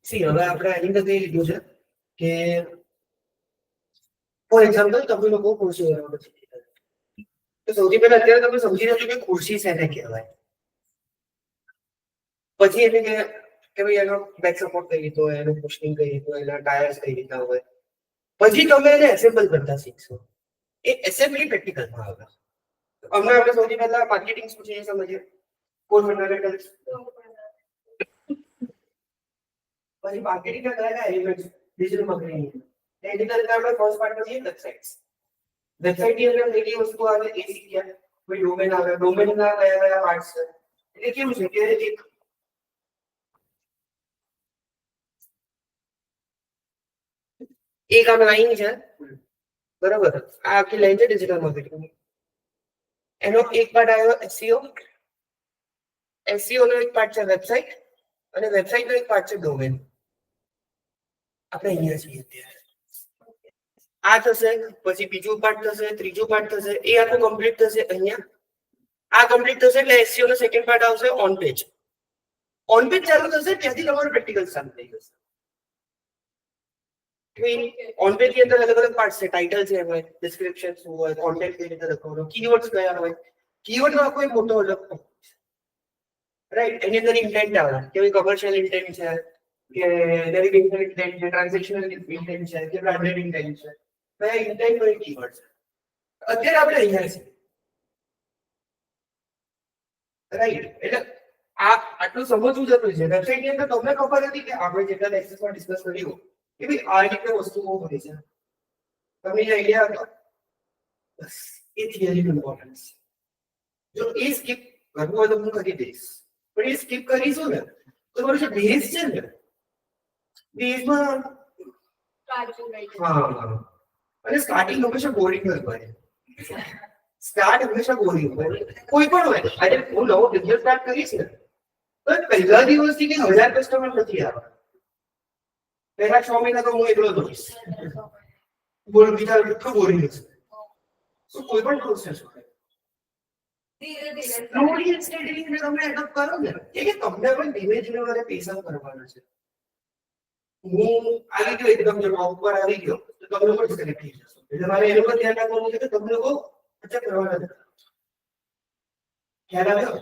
C હવે આપણે આની અંદર કઈ લીધું છે કે ફોર એક્ઝામ્પલ તમે લોકો ખુરશી બનાવો છો તો સૌથી પહેલા અત્યારે તમે સમજી લેજો કે ખુરશી શેને કહેવાય. પછી એટલે કે ભાઈ એનો બેક સપોર્ટ કઈ રીતનો હોય, એનું પુશિંગ કઈ રીતનું હોય, એના ટાયર્સ કઈ રીતના હોય. પછી તમે એને એસેમ્બલ કરતા શીખશો. એ એસેમ્બલી પ્રેક્ટિકલમાં આવે. હમણાં આપણે સૌથી પહેલા માર્કેટિંગ શું છે એ સમજીએ. Core fundamentals. પછી માર્કેટિંગના કયા એલિમેન્ટ્સ ડિજિટલ માર્કેટિંગ. એની અંદર આપણે ફર્સ્ટ પાર્ટમાં જઈએ વેબસાઇટ્સ. વેબસાઇટની અંદર કઈ કઈ વસ્તુ આવે એ શીખ્યા. કોઈ ડોમેન આવે, ડોમેનના કયા કયા પાર્ટ્સ છે. એટલે કેવું છે કે એક આ લાઈન છે બરાબર. આ આખી લાઈન છે ડિજિટલ માર્કેટિંગ. એનો એક પાર્ટ આવ્યો એસઈઓ. એસઈઓ નો એક પાર્ટ છે વેબસાઇટ અને વેબસાઇટ નો એક પાર્ટ છે ડોમેન. આપણે અહીંયા છીએ અત્યારે. આ થશે પછી બીજું પાર્ટ થશે, ત્રીજું પાર્ટ થશે, એ આખું કમ્પ્લીટ થશે અહીંયા. આ કમ્પ્લીટ થશે એટલે એસઈઓ નો સેકન્ડ પાર્ટ આવશે ઓન પેજ. ઓન પેજ ચાલુ થશે ત્યાંથી તમારું પ્રેક્ટિકલ ચાલુ થઈ જશે. ઓન પેજ ની અંદર અલગ અલગ પાર્ટ છે. ટાઇટલ છે એમાં, ડિસ્ક્રિપ્શન શું હોય, કોન્ટેન્ટ કઈ રીતે લખવાનું, કીવર્ડ્સ કયા હોય. કીવર્ડ નો કોઈ મોટો અલગ રાઈટ. એની અંદર ઇન્ટેન્ટ આવે કે ભાઈ કમર્શિયલ ઇન્ટેન્ટ છે કે નેવિગેશનલ ઇન્ટેન્ટ છે, ટ્રાન્ઝેક્શનલ ઇન્ટેન્ટ છે કે બ્રાન્ડેડ ઇન્ટેન્ટ છે. કયા ઇન્ટેન્ટ નો કીવર્ડ છે. અત્યારે આપણે અહીંયા છીએ રાઈટ. એટલે આ આટલું સમજવું જરૂરી છે. વેબસાઇટ ની અંદર તમને ખબર હતી કે આપણે જેટલા લેક્ચર્સમાં ડિસ્કસ કર્યું કે ભાઈ આ રીતે વસ્તુઓ હોય છે. તમને આઈડિયા હતો બસ એ થિયરી ઇમ્પોર્ટન્સ. જો એ સ્કીપ કરવું હોય તો હું કરી દઈશ, પણ એ સ્કીપ કરીશું ને તો મારું જે બેઝ છે ને બેઝમાં હા. અને સ્ટાર્ટિંગ હંમેશા બોરિંગ જ હોય. સ્ટાર્ટ હંમેશા બોરિંગ હોય. કોઈ પણ હોય. આજે હું નવો બિઝનેસ સ્ટાર્ટ કરીશ ને તો પહેલા દિવસથી કે 1000 કસ્ટમર નથી આવવા. પહેલા 6 મહિના તો હું એકલો જ હોઈશ. બોલ બીજા કેટલું બોરિંગ હશે. તો કોઈ પણ પ્રોસેસ હોય સ્લોલી એન્ડ સ્ટેડીલી તમે એડપ્ટ કરો ને કે તમને પણ ધીમે ધીમે મારે પેશન્સ કરવાનો છે. હું આવી ગયો એકદમ જો ટોપ પર આવી ગયો તો તમે લોકો ડિસ્કનેક્ટ થઈ જશો. એટલે મારે એ લોકો ધ્યાન રાખવાનું છે કે તમે લોકો અચ્છા કરવાના છે. ખ્યાલ આવ્યો?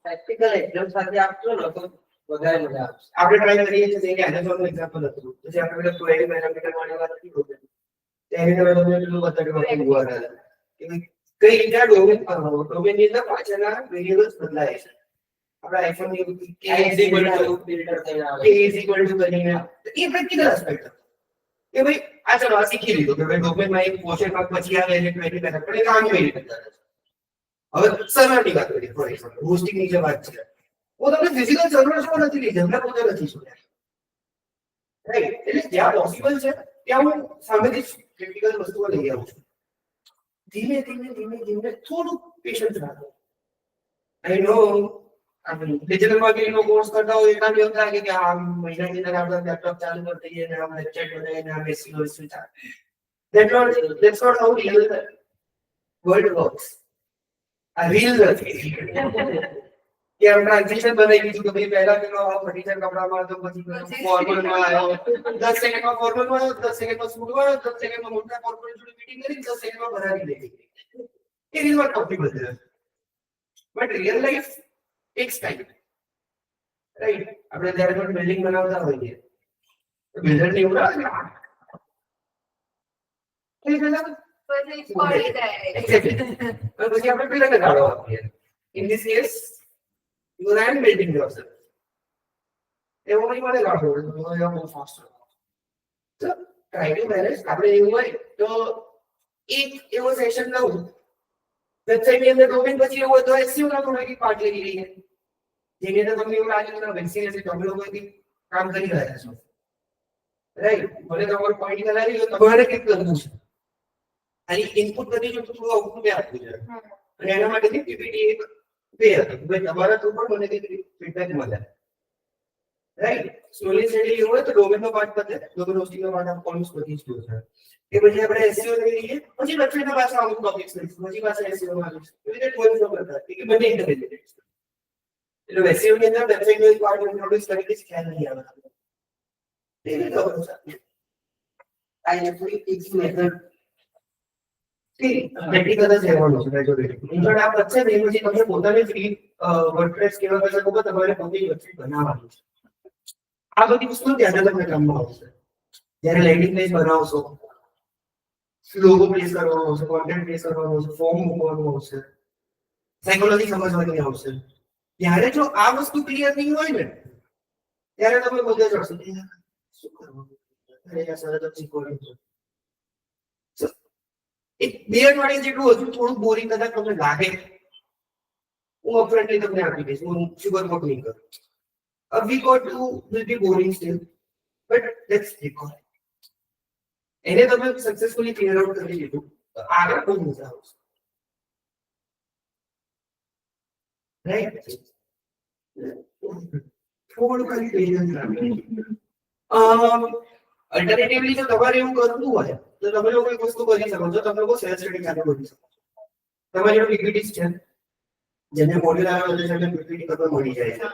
પ્રેક્ટિકલ એક્ઝામ સાથે આપજો ને તો વધારે મજા આવશે. આપણે ટ્રાય કરીએ છીએ કે એમેઝોનનું એક્ઝામ્પલ હતું. પછી આપણે ક્વેરી પેરામીટર વાળી વાત કરી હતી. તેની અંદર તમને પેલું બતાવ્યું URL કે કઈ રીતે ડોમેન ની અંદર પાછળના વેરિયેબલ્સ બદલાય છે. આપણા આઈફોન ની k = ફિલ્ટર થઈને આવે, k = કરીને એ પ્રેક્ટિકલ એસ્પેક્ટ કે ભાઈ આ ચલો આ શીખી લીધું કે ભાઈ ડોમેનમાં એક પોર્શન ભાગ પછી આવે એટલે ક્વેરી પેરામીટર એ કામ કઈ રીતે કરે છે. હવે સર્વરની વાત કરીએ. ફોર એક્ઝામ્પલ હોસ્ટિંગ ની જે વાત છે वो તમને ફિઝિકલ સર્વર શું નથી લીધું, એમને પોતે નથી શોધ્યા રાઈટ. એટલે જ્યાં પોસિબલ છે ત્યાં હું સામેથી ક્રિટિકલ વસ્તુઓ લઈ આવું છું. ધીમે ધીમે થોડું પેશન્સ રાખો. આઈ નો આપણે ડિજિટલ માર્કેટિંગ નો કોર્સ કરતા હોય એટલા જ લાગે કે આ મહિનાની અંદર આપણે લેપટોપ ચાલુ કરી દઈએ અને આપણે વેબસાઈટ બનાવીને આ બેસી વસ્તુ ચાલે. That's not how real world works. આ રીલ નથી કે આમ ટ્રાન્ઝેક્શન બનાવી દીધું કે ભાઈ પહેલા પેલો ફર્નિચર કપડામાં હતો પછી ફોર્મલમાં આવ્યો, 10 સેકન્ડમાં ફોર્મલમાં આવ્યો, 10 સેકન્ડમાં સૂટમાં આવ્યો, 10 સેકન્ડમાં મોટા કોર્પોરેટ જોડે મીટિંગ કરી, 10 સેકન્ડમાં બનાવી દે. એ રીલમાં ટોપિક બદલે. But real life tax time right. આપણે જ્યારે પણ બિલ્ડિંગ બનાવતા હોઈએ તો બિલ્ડર ને એવું લાગે કે પછી આપણે બિલ્ડરને ગાળો આપીએ. In this case, you are building yourself. એવું નહીં મને ગાળો પડે તો you are more faster. So try to manage. આપણે એવું હોય તો એક એવો સેશન લઉં વેબસાઇટ ની અંદર ડોમેન પછી એવું હોય તો SEO ના થોડો એક પાર્ટ લઈ લઈએ જેની અંદર તમને એવું લાગે કે વેબસાઇટ છે તમે લોકો કામ કરી રહ્યા છો રાઈટ. મને તમારો પોઈન્ટ ખ્યાલ આવી ગયો. તમારે ક્લિક કરવું છે અને ઇનપુટ કરી જો થોડું આઉટપુટ આપવું છે અને એના માટે પીપીટી બે હતી ભાઈ તમારા થ્રુ પણ મને કંઈક ફીડબેક મળે રાઈટ. સ્લોલી સ્ટેડી હોય તો ડોમેન નો પાર્ટ પતે, ડોમેન હોસ્ટિંગ નો પાર્ટ ઓલમોસ્ટ પતી જ ગયો છે. એ પછી આપણે SEO લઈ લઈએ, પછી વેબસાઇટના પાછા અમુક ટોપિક્સ લઈશું, પછી પાછા SEO માં આવીશું. એવી રીતે કોઈ ફ્લો કરતા કે બંને ઇન્ટરલિંક્ડ છે એટલે વેસ્ટિવ ની અંદર વેબસાઇટ નો એક પાર્ટ ઇન્ટ્રોડ્યુસ કરી કે ખ્યાલ નહીં આવે તે રીતે ખબર છે આઈ એફલી ઇઝ મેથડ પ્રેક્ટિકલ જ રહેવાનું છે મેજોરિટી ઇન્ટ્રોડ આ વચ્ચે ને પછી તમે પોતાને ફ્રી વર્ડપ્રેસ કેવા કરતા કોઈ તમારે પોતે વેબસાઇટ બનાવવાની છે આ બધી વસ્તુ ધ્યાન તમને કામમાં આવશે જ્યારે લેન્ડિંગ પેજ બનાવશો લોગો પ્લેસ કરવાનો આવશે કોન્ટેન્ટ પ્લેસ કરવાનો આવશે ફોર્મ મૂકવાનું આવશે સાયકોલોજી સમજવાની આવશે ત્યારે જો આ વસ્તુ ક્લિયર નહીં હોય ને ત્યારે તમે બધે જશો શું કરવાનું અરે યાર સરસ જ શીખવાનું છે એક બે અઠવાડિયા જેટલું હજુ થોડું બોરિંગ કદાચ તમને લાગે હું અપફ્રન્ટલી તમને આપી દઈશ હું શુગર કોટ નહીં કરું a week or two will be boring still but let's record એને તમે સક્સેસફુલી ક્લિયર આઉટ કરી લીધું તો આગળ બહુ મજા આવશે રાઈટ થોડું ખાલી પેશન્સ રાખો અલ્ટરનેટિવલી જો તમારે એવું કરવું હોય તો તમે લોકો એક વસ્તુ કરી શકો છો તમે લોકો સેલ્ફ સ્ટડી ચાલુ કરી શકો તમારી જોડે પીપીટીસ છે જેને મોડ્યુલર ઓર્ગેનાઇઝેશન પીપીટી કરવા મળી જાય છે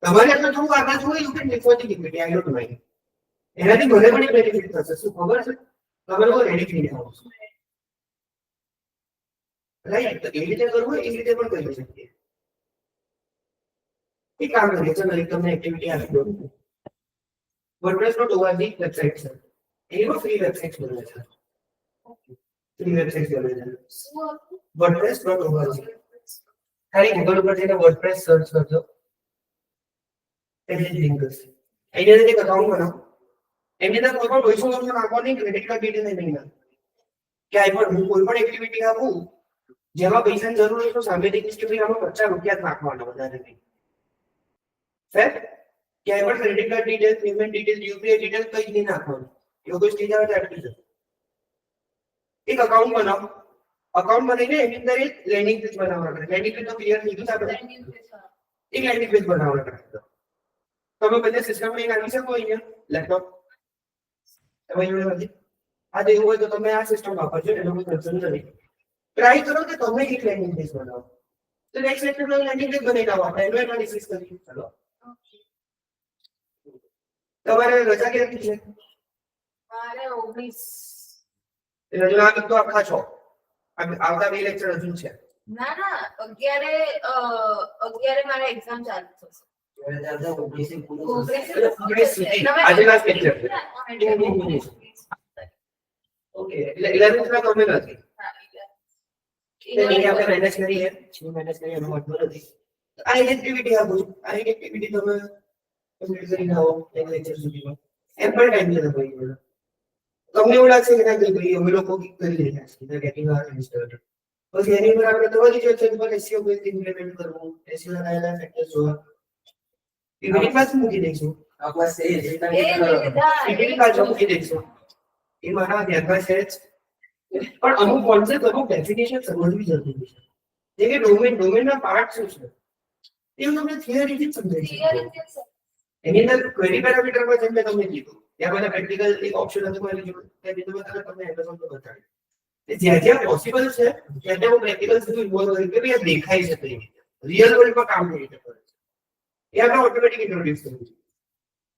તમારે એટલે થોડું આગળ જોઈ you can refer the PPT I don't mind એનાથી મને પણ બેનિફિટ થશે શું ખબર છે તમે લોકો રેડી થઈ જાઓ છો રાઈટ તો એ રીતે કરવું એ રીતે પણ કરી શકીએ એક કામ કરીએ ચાલો એક તમને એક્ટિવિટી આપી દઉં wordpress.org વેબસાઇટ છે એમાં ફ્રી વેબસાઇટ બને છે ફ્રી વેબસાઇટ બને છે wordpress.org ખાલી ગૂગલ ઉપર જઈને wordpress સર્ચ કરજો એટલે લિંક હશે અહીંયા એક અકાઉન્ટ બનાવો એની અંદર કોઈ પણ પૈસો તમને નાખવાની ક્રેડિટ કાર્ડ ડિટેલ નહીં ના ક્યાંય પણ હું કોઈ પણ એક્ટિવિટી આપું જેમાં પૈસાની જરૂર હોય તો સામેથી હિસ્ટ્રી આમાં 50 રૂપિયા જ નાખવાના વધારે નહીં ફેર ક્યાંય પણ credit card detail payment detail UPI detail કંઈ જ નહીં નાખવાનું એવું કોઈ સ્ટેજ આવે તો અટકી જશે એક અકાઉન્ટ બનાવો અકાઉન્ટ બનાવીને એની અંદર એક લેન્ડિંગ પેજ બનાવવાનું લેન્ડિંગ પેજ તો ક્લિયર થઈ ગયું આપણે એક લેન્ડિંગ પેજ બનાવવાનું તમે બંને સિસ્ટમ લઈને આવી શકો અહીંયા લેપટોપ તમારી જોડે નથી આ તો એવું હોય તો તમે આ સિસ્ટમ વાપરજો એનો કોઈ કન્સર્ન નથી ટ્રાય કરો કે તમે એક લેન્ડિંગ પેજ બનાવો તો નેક્સ્ટ લેક્ચરમાં લેન્ડિંગ પેજ બનાવી લાવો આપણે એનો એનાલિસિસ કરીએ ચલો તમારે રજા કેટલી છે મારે 19 રજા તો આખા છો આવતા બે લેક્ચર હજુ છે ના ના 11 મારે એક્ઝામ ચાલુ થશે આજે લાસ્ટ લેક્ચર ઓકે એટલે 11 માં તમે નથી એટલે આપણે મેનેજ કરીએ શું મેનેજ કરીએ એનો મતલબ નથી આ એક્ટિવિટી આપું આ એક્ટિવિટી તમે કમ્પ્લીટ કરીને આવો એક લેક્ચર સુધીમાં એમ પણ ટાઈમ લેતો ભાઈ તમને એવું લાગશે કે ના ભાઈ અમે લોકો કરી રહ્યા છીએ ગેટિંગ આર ઇન્સ્ટોલ્ડ પછી એની પર આપણે તો બધી જ છે કે એસઈઓ બેઝ ઇમ્પ્લિમેન્ટ કરવું એસઈઓ ના કયા ફેક્ટર્સ જોવા પીપીટી પાછું મૂકી દઈશું આપવા છે પીપીટી પાછું મૂકી દઈશું એ મારા ધ્યાનમાં છે પણ અમુક કોન્સેપ્ટ અમુક ડેફિનેશન સમજવી જરૂરી છે જે કે ડોમેનના પાર્ટ શું છે એવું તમને થિયરીથી જ સમજાય છે એની અંદર ક્વેરી પેરામીટરમાં જેમ મેં તમને કીધું ત્યાં બધા પ્રેક્ટિકલ એક ઓપ્શન હતો કોઈ લીધું ત્યાં બીજું બધા તમને એમેઝોન પર બતાવ્યું જ્યાં જ્યાં પોસિબલ છે ત્યાં ત્યાં પ્રેક્ટિકલ સુધી ઇન્વોલ્વ કરી કે ભાઈ આ દેખાય છે કઈ રીતે રિયલ વર્લ્ડમાં કામ કઈ રીતે કરે છે એ આપણે ઓટોમેટિક ઇન્ટ્રોડ્યુસ કરવું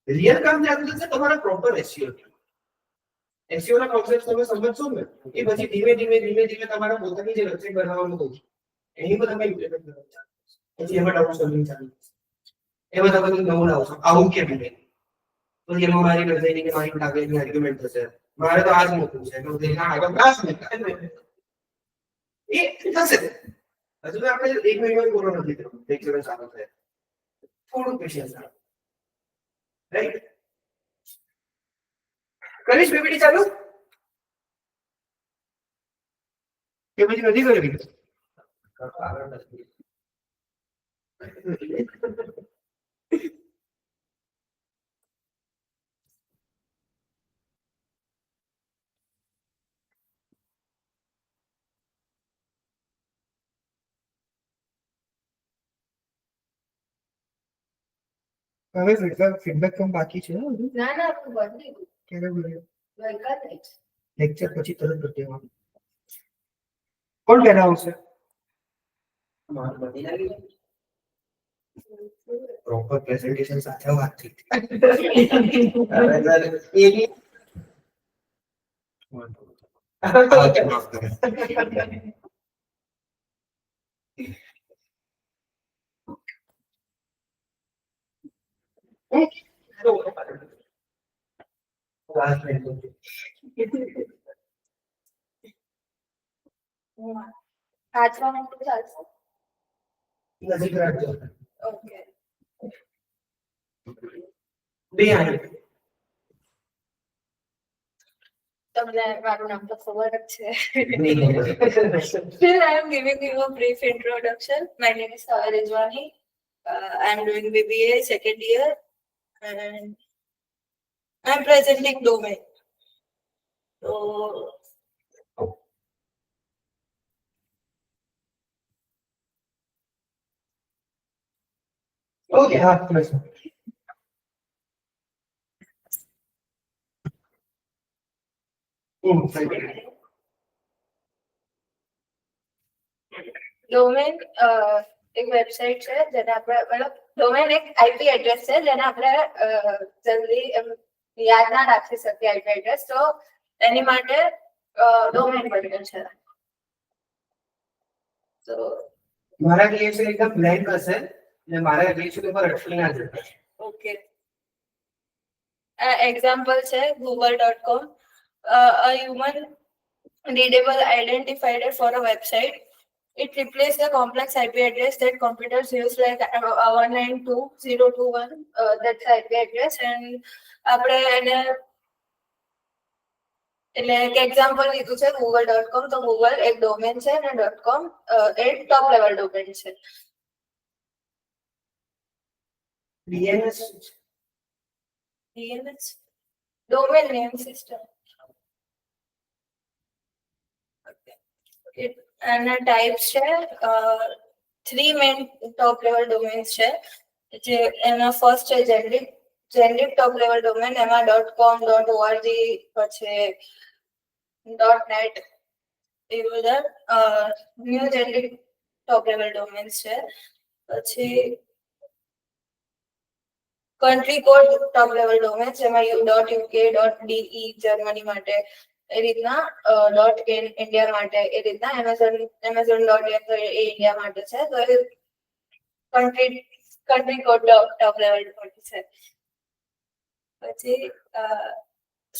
છે રિયલ કામ જે આટલું છે તમારા પ્રોપર એસઈઓ એસઈઓ ના કોન્સેપ્ટ તમે સમજશો ને એ પછી ધીમે ધીમે તમારા પોતાની જે વેબસાઇટ બનાવવાનું હોય એની પર તમે ઇમ્પ્લિમેન્ટ કરવાનું ચાલુ પછી એમાં ડાઉન સોલ્વિંગ ચાલુ એમાં તમે નવું લાવશો આવું કેમ નહીં પછી એમાં મારી વેબસાઇટ કે મારી ટાર્ગેટની આર્ગ્યુમેન્ટ થશે મારે તો આજ મૂકવું છે તો તેના આગળ ક્લાસ એ થશે હજુ તો આપણે એક મહિનો પૂરો નથી થયો લેક્ચર ચાલુ થાય થોડું પેશન્સ રાઈટ કરીશ પીપીટી ચાલુ કે પછી નથી કરવી હવે ફીડબેક પણ બાકી છે ના ના હું બદલી ગયું ક્યારે બોલ્યો ગઈકાલે જ લેક્ચર પછી તરત કરી દેવાનું કોણ પહેલા આવશે પ્રોપર પ્રેઝન્ટેશન સાથે વાત થઈ એની માફ કરે. વાત નહીં થતી. હાથમાં મૂકવું ચાલશે? નજીક રાખજો. ઓકે. બે આને તમને મારું નામ તો ખબર જ છે. નહીં ખબર. Still, I am giving you a brief introduction. My name is Sawa Rijwani. I am doing BBA second year, and I am presenting domain. So, Okay, હા પ્રશ્ન. domain એક વેબસાઇટ છે જેને આપણે મતલબ ડોમેન એક આઈપી એડ્રેસ છે જેને આપણે જલ્દી યાદ ના રાખી શકીએ આઈપી એડ્રેસ, તો એની માટે ડોમેન બન્યું છે. તો મારા રિએક્શન એકદમ બ્લેન્ક હશે અને મારા રિએક્શન ઉપર અટકી ના જશે. ઓકે, એક્ઝામ્પલ છે google.com, a human readable identifier for a website. It replaces the complex IP address that computers use like 192.0.21. That's the IP address, and આપણે એને એટલે એક એક્ઝામ્પલ લીધું છે google.com. તો ગૂગલ એક ડોમેન છે અને .com એ ટોપ લેવલ ડોમેન છે. DNS DNS domain name system. એના ટાઈપ્સ છે, 3 મેઇન ટોપ લેવલ ડોમેન્સ છે. જે એના ફર્સ્ટ છે જેનરિક ટોપ લેવલ ડોમેન, એમાં .com, .org, પછી .net એ બધા new generic top level domains છે. પછી country code top level domains, જેમાં .uk, .de જર્મની માટે, એ રીતના .in ઇન્ડિયા માટે, એ રીતના amazon.in એ ઇન્ડિયા માટે છે. તો એ કન્ટ્રી કોડ ટોપ લેવલ છે. પછી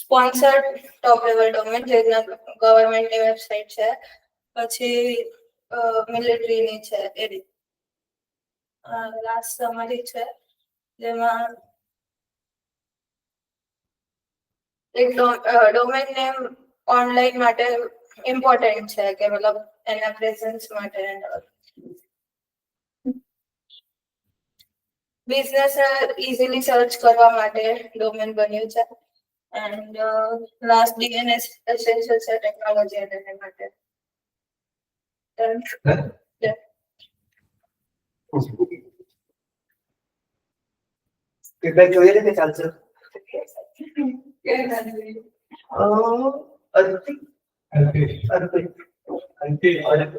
સ્પોન્સર્ડ ટોપ લેવલ ડોમેન, જે ગવર્મેન્ટની વેબસાઇટ છે. પછી મિલિટરીની છે. એ રીતે લાસ્ટ સમરી છે જેમાં એક ડોમેન નેમ ઓનલાઈન માટે ઇમ્પોર્ટન્ટ છે કે મતલબ એના પ્રેઝન્સ માટે. બિઝનેસ ઇઝીલી સર્ચ કરવા માટે ડોમેન બન્યું છે. એન્ડ લાસ્ટ DNS એસેન્શિયલ છે ટેકનોલોજી અને એના માટે. ફીડબેક જોઈએ છે કે ચાલશે?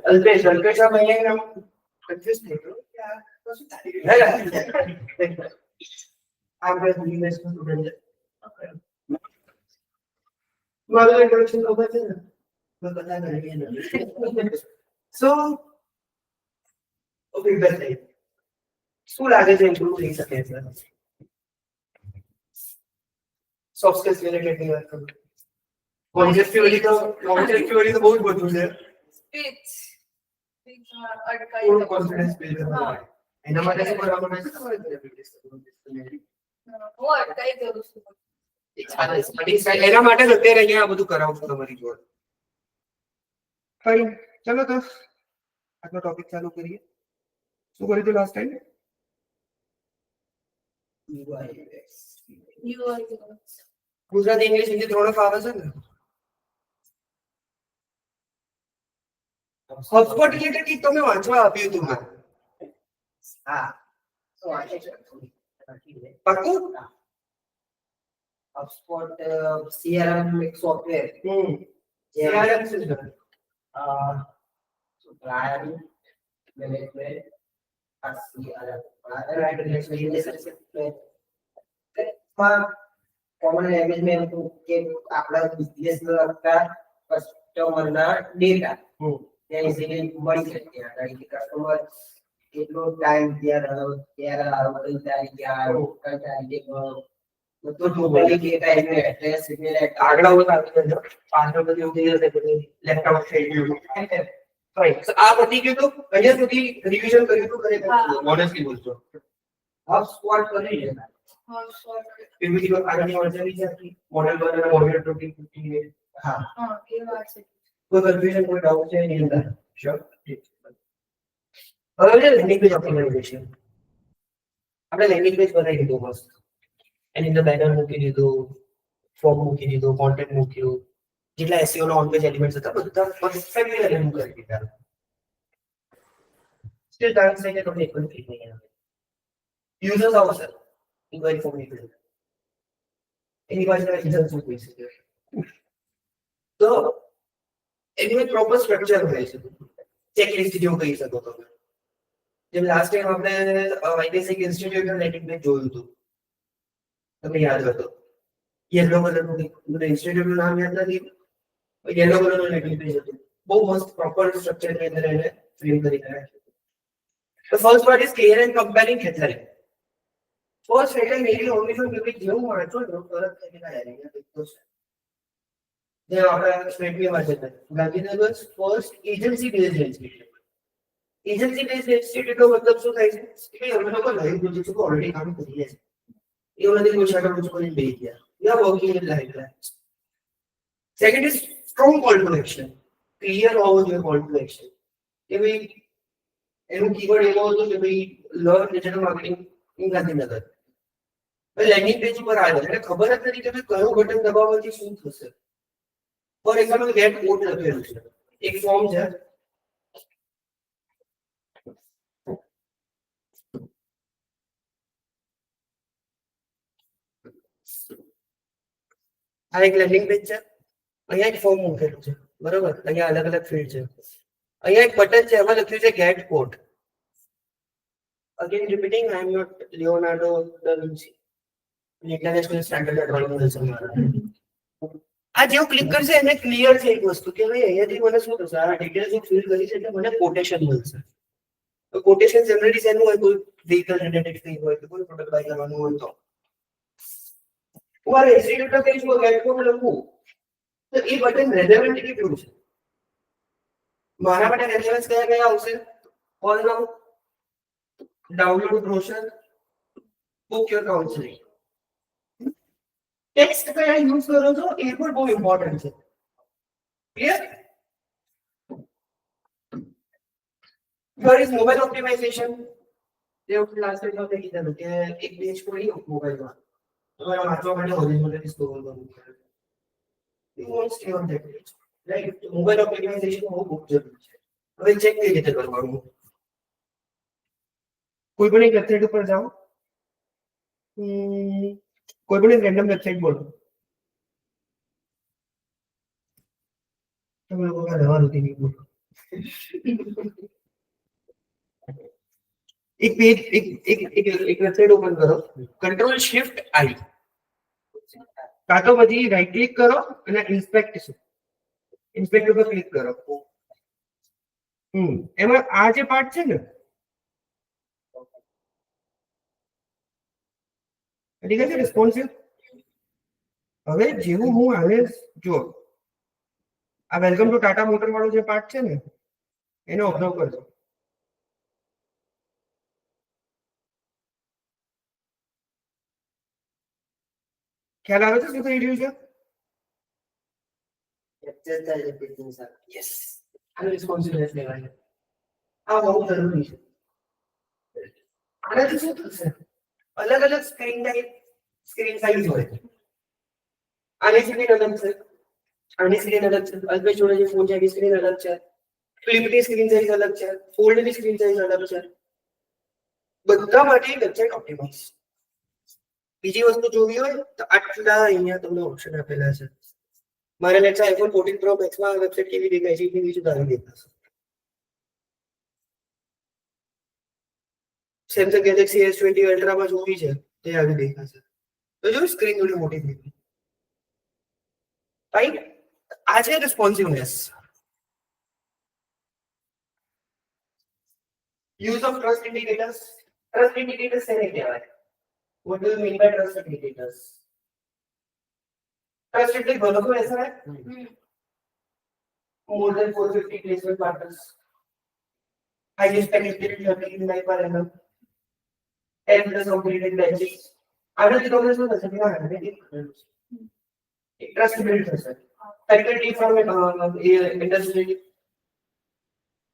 અલ્પેશ ભાઈ નામ કન્ફ્યુઝ થઈ ગયો કે આ શું થઈ રહ્યું? આપણે યુનિવર્સિટી સ્ટુડન્ટ છે. મારું ઇન્ટ્રોડક્શન ખબર છે ને, મેં બધા કરી નથી. સો ફીડબેક થઈ, શું લાગે છે ઇમ્પ્રુવ થઈ શકે છે? સોફ્ટ સ્કિલ્સ રિલેટેડ ની વાત કરું. કોન્સેપ્ટ થિયરી તો બહુ જ બધું છે. સ્પીચ પૂરું કોન્ફિડન્સ બિલ્ડ કરવા માટે એના માટે શું કરવા માટે છે? તમારે પ્રેક્ટિસ કરવાની. એના માટે જ અત્યારે અહીંયા આ બધું કરાવું છું તમારી જોડે. ફાઇન, ચલો તો આજનો ટોપિક ચાલુ કરીએ. શું કર્યું હતું last time? Gujarati English Hindi ત્રણે ફાવે છે ને? HubSpot રિલેટેડ કંઈક તમે વાંચવા આપ્યું હતું મને. હા તો વાંચે છે પાક્કું? HubSpot CRM એક સોફ્ટવેર CRM શું છે? supplier management કોમન લેંગ્વેજ મેં હતું કે આપણા બિઝનેસ લગતા કસ્ટમરના ડેટા ત્યાં ઇઝીલી મળી શકે કારણ કે કસ્ટમર કેટલો ટાઈમ ત્યાં રહ્યો ક્યારે આવ્યો કઈ તારીખે આવ્યો કઈ તારીખે ગયો બધું ટોટલી ડેટા એનું એડ્રેસ આગળ આવી જજો પાછળ બધી એવું થઈ જશે બધું લેપટોપ થઈ ગયું આ બધી ગયું તો અહીંયા સુધી રિવિઝન કર્યું તો ખરેખર ઓનેસ્ટલી બોલજો હાફ સ્ક્વોટ કરી છે એવી રીતે આગળની વર્ઝન છે મોડેલ 1 અને મોડેલ 2 50 હા એ વાત છે. કોઈ કન્ફ્યુઝન કોઈ ડાઉટ છે એની અંદર શ્યોર હવે લેંગ્વેજ ઓપ્ટિમાઇઝેશન આપણે લેંગ્વેજ પેજ બનાવી દીધું મસ્ત એની અંદર બેનર મૂકી દીધું ફોર્મ મૂકી દીધું કોન્ટેન્ટ મૂક્યું જેટલા એસઈઓ નો ઓન પેજ એલિમેન્ટ્સ હતા બધા પરફેક્ટલી રિમૂવ કરી દીધા સ્ટીલ ચાન્સ છે કે તમને એક પણ ક્લિક નહીં આવે યુઝર્સ આવશે ઇન્ક્વાયરી ફોર્મ નીકળે એની પાસે રિઝલ્ટ શું કહી શકે તો એનું એક પ્રોપર સ્ટ્રક્ચર હોય છે ચેકલિસ્ટ જેવું કહી શકો તમે જેમ લાસ્ટ ટાઈમ આપણે આઈટીસી ઇન્સ્ટિટ્યૂટ લેટિંગ પેજ જોયું હતું તમને યાદ હતો યલો કલરનું મને ઇન્સ્ટિટ્યૂટનું નામ યાદ નથી યલો કલરનું લેટિંગ પેજ હતું બહુ મસ્ત પ્રોપર સ્ટ્રક્ચરની અંદર એને ફ્રેમ કરી નાખ્યું The first part is clear and compelling headline. First headline maybe only for people જેવું વાંચો ને તરત થઈ જાય અહીંયા તો જે આપણે સ્ટેટમેન્ટ વાંચે છે Gandhinagar first agency based institute agency based institute નો મતલબ શું થાય છે કે અમે લોકો લાઈવ પ્રોજેક્ટ પર ઓલરેડી કામ કરીએ છીએ એવું નથી કોઈ શાખા પ્રોજેક્ટ કરીને બેસી ગયા we are working in live class second is strong call to action clear હોવો જોઈએ કોલ ટુ એક્શન કે ભાઈ એનું કીવર્ડ એવો હતો કે ભાઈ learn digital marketing in Gandhinagar landing page ઉપર આવ્યો એટલે ખબર જ નથી કે કયું બટન દબાવવાથી શું થશે ફોર એક્ઝામ્પલ ગેટ કોડ લખેલું છે એક ફોર્મ છે આ એક લેન્ડિંગ પેજ છે અહીંયા એક ફોર્મ મૂકેલું છે બરોબર અહીંયા અલગ અલગ ફિલ્ડ છે અહીંયા એક બટન છે એમાં લખ્યું છે get code again repeating I am not Leonardo da Vinci international standard drawing છે આ જેવું ક્લિક કરશે એને ક્લિયર છે એક વસ્તુ કે ભાઈ અહીંયાથી મને શું થશે આ ડિટેલ્સ હું ફિલ કરી છે એટલે મને કોટેશન મળશે તો કોટેશન જનરલી શેનું હોય કોઈ વ્હીકલ રિલેટેડ થિંગ હોય કે કોઈ પ્રોડક્ટ બાય કરવાનું હોય તો મારે ઇન્સ્ટિટ્યૂટ પેજ પર ગેટ કોડ લખવું તો એ બટન રેલેવન્ટ કેટલું છે મારા માટે રેફરન્સ કયા કયા આવશે call now download brochure book your counselling text કયા યુઝ કરો છો એ પણ બહુ ઇમ્પોર્ટન્ટ છે ક્લિયર ફર્સ્ટ મોબાઈલ ઓપ્ટિમાઇઝેશન તે વખતે લાસ્ટ ટાઈમ મેં કીધું કે એક પેજ ખોલી મોબાઈલમાં તમારે વાંચવા માટે હોરિઝોન્ટલી સ્ક્રોલ કરવું પડે you won't stay on that page right mobile optimization બહુ જરૂરી છે હવે ચેક કઈ રીતે કરવાનું કોઈ પણ એક વેબસાઇટ ઉપર જાઓ કોઈ પણ એક રેન્ડમ વેબસાઇટ બોલો તમે લોકો રહેવાનું નથી બોલો એક પેજ એક વેબસાઇટ ઓપન કરો કંટ્રોલ શિફ્ટ આઈ કાં તો પછી રાઈટ ક્લિક કરો અને ઇન્સ્પેક્ટ છે ઇન્સ્પેક્ટ ઉપર ક્લિક કરો એમાં આ જે પાર્ટ છે ને ઠીક છે રિસ્પોન્સિવ હવે જેવું હું આને જો આ વેલકમ ટુ ટાટા મોટર વાળો જે પાર્ટ છે ને એને ઓબ્ઝર્વ કરજો ખ્યાલ આવે છે શું થઈ રહ્યું છે યસ આને રિસ્પોન્સિબિલિટી લેવાની આ બહુ જરૂરી છે આનાથી શું થશે અલગ અલગ સ્ક્રીન સાઇઝ હોય આની સ્ક્રીન અલગ છે આની સ્ક્રીન અલગ છે અલ્પેશ જોડે જે ફોન છે એની સ્ક્રીન અલગ છે ફ્લિપની સ્ક્રીન સાઇઝ અલગ છે ફોલ્ડની સ્ક્રીન સાઇઝ અલગ છે બધા માટે વેબસાઇટ ઓપ્ટિમાઇઝ બીજી વસ્તુ જોવી હોય તો આટલા અહીંયા તમને ઓપ્શન આપેલા છે મારે લેટ્સ આઈફોન 14 પ્રો મેક્સ માં વેબસાઇટ કેવી દેખાય છે એ બીજું તારી દેખાશે Samsung Galaxy S20 Ultra માં જોવી છે તે આવી દેખાશે. તો જો સ્ક્રીન થોડી મોટી થઈ ગઈ. રાઈટ, આ છે responsiveness. Use of trust indicators. Trust indicators શેને કહેવાય? What do you mean by trust indicators? Trust એટલે ભરોસો ऐसा है? More than 450 placement partners. Highest penetrated traffic in life per annum. 10 plus completed batches. આના થી તમને શું થશે? ટ્રસ્ટ બિલ્ડ થશે. Faculty from industry.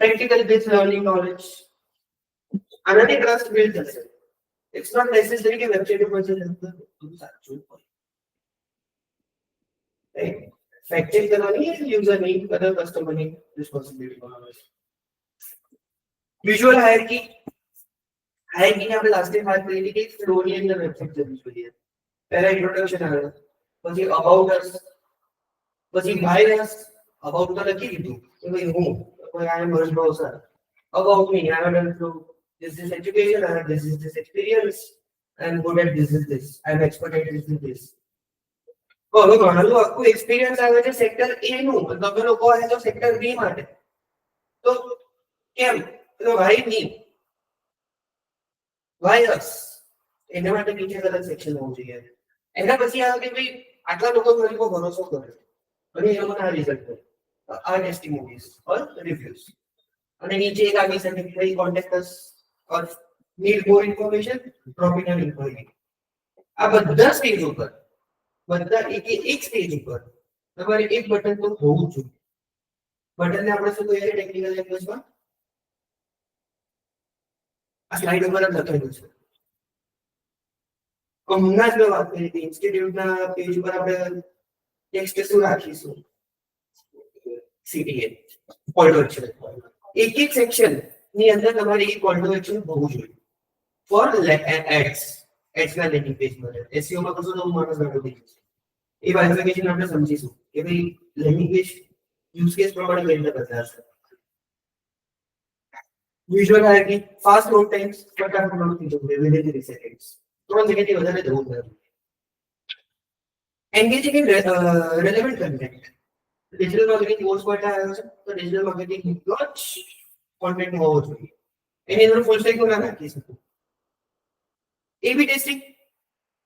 Practical based learning knowledge. આનાથી ટ્રસ્ટ બિલ્ડ થશે. It's not necessary કે વેબસાઇટ ઉપર જે બધું સાચું હોય. રાઈટ, ફેક્ટ ચેક કરવાની યુઝરની કદર કસ્ટમરની રિસ્પોન્સિબિલિટી બનાવે છે. Visual hierarchy. હાયરાર્કીને આપણે લાસ્ટ ટાઈમ વાત કરી હતી કે ફ્લોની અંદર વેબસાઇટ જવી જોઈએ. પહેલા ઇન્ટ્રોડક્શન આવે, પછી અબાઉટ અસ, પછી બાય અસ. અબાઉટ તો લખી દીધું કે ભાઈ હું કોઈ I am Harsh sir. About me, I am done this is education, and this is this experience, and good at this. I'm expert at this. તો હવે ઘણું આખું એક્સપિરિયન્સ આવે છે સેક્ટર A નું, તમે લોકો આવે તો સેક્ટર B માટે. તો કેમ? તો why me? Why us? એના માટે નીચે અલગ સેક્શન હોવું જોઈએ. એના પછી આવે કે ભાઈ આટલા લોકો મારી પર ભરોસો કરે અને એ લોકોના રિઝલ્ટ કરે. આ ટેસ્ટિમોનીઝ ઓર રિવ્યુઝ. અને નીચે એક આવી શકે કે ભાઈ contact us or need more information, drop in an inquiry. આ બધા સ્ટેજ ઉપર, બધા એક સ્ટેજ ઉપર તમારે એક બટન તો હોવું જોઈએ. બટનને આપણે શું કહીએ ટેકનિકલ લેંગ્વેજમાં? આ સ્લાઇડ ઉપર લખેલું છે. હમણાં જ મેં વાત કરી હતી ઇન્સ્ટિટ્યૂટના પેજ ઉપર આપણે ટેક્સ્ટ શું રાખીશું? CTA call to action. એક સેક્શન ની અંદર તમારે એક કોલ ટુ એક્શન હોવું જોઈએ ફોર એડ્સ. એડ્સ ના લેન્ડિંગ પેજ પર SEO માં કશું નવું માણસ ઘણું થઈ જશે. એ બાયફિકેશન આપણે સમજીશું કે ભાઈ લેન્ડિંગ પેજ યુઝ કેસ પ્રમાણે કઈ રીતે બદલાશે. Visual hierarchy, fast load times, ફટાફટ લોડ થઈ જશે વિધિન 3 સેકન્ડ્સ. 3 સેકન્ડથી વધારે જવું નથી. Engaging in relevant content. Digital marketing course માટે આવ્યો છે તો ડિજિટલ માર્કેટિંગ લોન્ચ કોન્ટેન્ટ હોવો જોઈએ. એની અંદર ફૂલ સ્ટેક નું નામ રાખી શકું. એબી ટેસ્ટિંગ,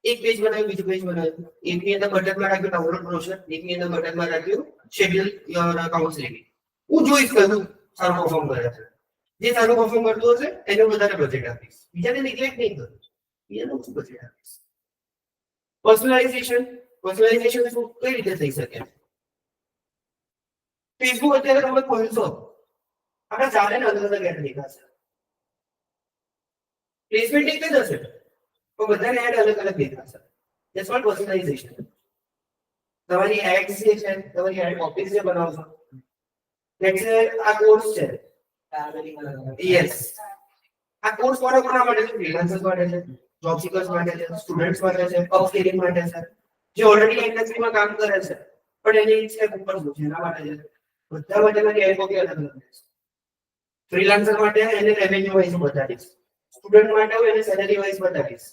એક પેજ બનાવ્યું બીજું પેજ બનાવ્યું, એકની અંદર બટનમાં રાખ્યું ડાઉનલોડ બ્રોશર, એકની અંદર બટનમાં રાખ્યું શેડ્યુલ યોર કાઉન્સેલિંગ. હું જોઈશ કરું સારું પરફોર્મ કરે છે. જે સારું પરફોર્મ કરતું હશે એને વધારે બજેટ આપીશ, બીજાને નેગ્લેક્ટ નહીં કરું, બીજાને ઓછું બજેટ આપીશ. પર્સનલાઇઝેશન કઈ રીતે થઈ શકે? ફેસબુક અત્યારે તમે ખોલશો આપણા ચારે અલગ અલગ એડ દેખાશે. પ્લેસમેન્ટ એક જ હશે તો બધાને એડ અલગ અલગ દેખાશે. That's vote personalisation. તમારી એડ્સ જે છે, તમારી એડ કોપીઝ જે બનાવશો, લેટ્સ સે આ કોર્સ છે, યસ, આ કોર્સ કોના માટે છે? ફ્રીલાન્સર્સ માટે છે, જોબ સીકર્સ માટે છે, સ્ટુડન્ટ્સ માટે છે, અપસ્કિલિંગ માટે છે, જે ઓલરેડી ઇન્ડસ્ટ્રીમાં કામ કરે છે પણ એની ઈચ્છા ઉપર શું છે એના માટે છે. બધા માટે મારી એડ કોપી અલગ અલગ છે. ફ્રીલાન્સર માટે એને રેવન્યુ વાઇઝ બતાવીશ, સ્ટુડન્ટ માટે હું એને સેલેરી વાઇઝ બતાવીશ,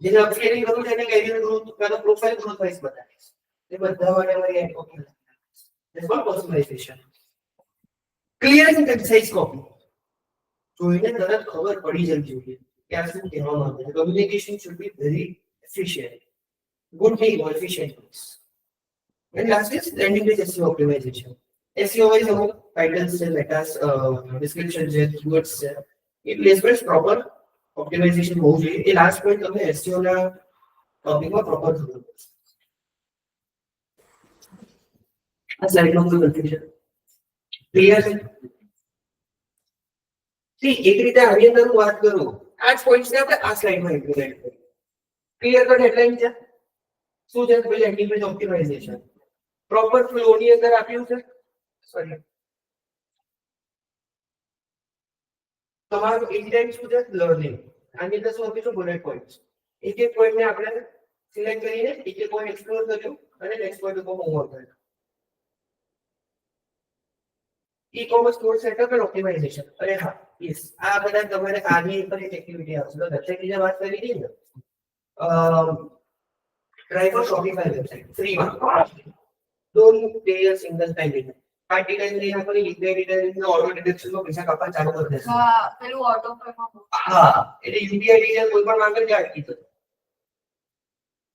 જેને અપસ્કેલિંગ કરવું છે એને કેરિયર ગ્રોથ કાં પ્રોફાઇલ ગ્રોથ વાઇઝ બતાવીશ. એ બધા માટે મારી એડ કોપી બતાવીશ. That's cold personalisation. Clear and concise copy. જોઈને તરત ખબર પડી જવી જોઈએ કે આ શું કહેવા માંગે છે. Communication should be very efficient, good thing or efficient. And last is landing page SEO optimization. SEO wise અમુક ટાઇટલ્સ છે, મેટાસ, ડિસ્ક્રિપ્શન છે, કીવર્ડ્સ છે, એ પ્લેસમેન્ટ પ્રોપર ઓપ્ટિમાઇઝેશન હોવું જોઈએ. એ લાસ્ટ પોઈન્ટ તમને SEO ના ટોપિકમાં પ્રોપર ખબર પડશે. આ સ્લાઇડમાં કોઈ કન્ફ્યુઝન ક્લિયર છે? એક રીતે આની અંદર હું વાત કરું, આ જ પોઈન્ટ્સને આપણે આ સ્લાઇડમાં ઇમ્પ્લિમેન્ટ કરીએ. ક્લિયર કટ હેડલાઇન છે શું છે? ભાઈ લેન્ડિંગ પેજ ઓપ્ટિમાઇઝેશન પ્રોપર ફ્લોની અંદર આપ્યું છે. સોરી, તમારું ઇન્ટેન્ટ શું છે? લર્નિંગ. આની અંદર શું આપીશું? Bullet points. એક એક પોઈન્ટને આપણે સિલેક્ટ કરીને એક એક પોઈન્ટ એક્સપ્લોર કર્યું અને નેક્સ્ટ પોઈન્ટ ઉપર મૂવ કર્યું. E-commerce store setup and optimization. અરે હા, યસ. આ બધા તમારે આની પર એક એક્ટિવિટી આવશે. તો દક્ષિણ જે વાત કરી હતી ને, ટ્રાય ફોર શોપિફાઈ વેબસાઇટ ફ્રીમાં. Don't pay a single penny. આ ડિટેલ લઈ નાખો ને યુપીઆઈ ડિટેલ ઓટો ડિડક્શનમાં પૈસા કાપવા ચાલુ કરી દેશે. હા, પેલું ઓટો પેમાં. હા, એટલે યુપીઆઈ ડિટેલ કોઈ પણ માંગે ત્યાં અટકી જશે.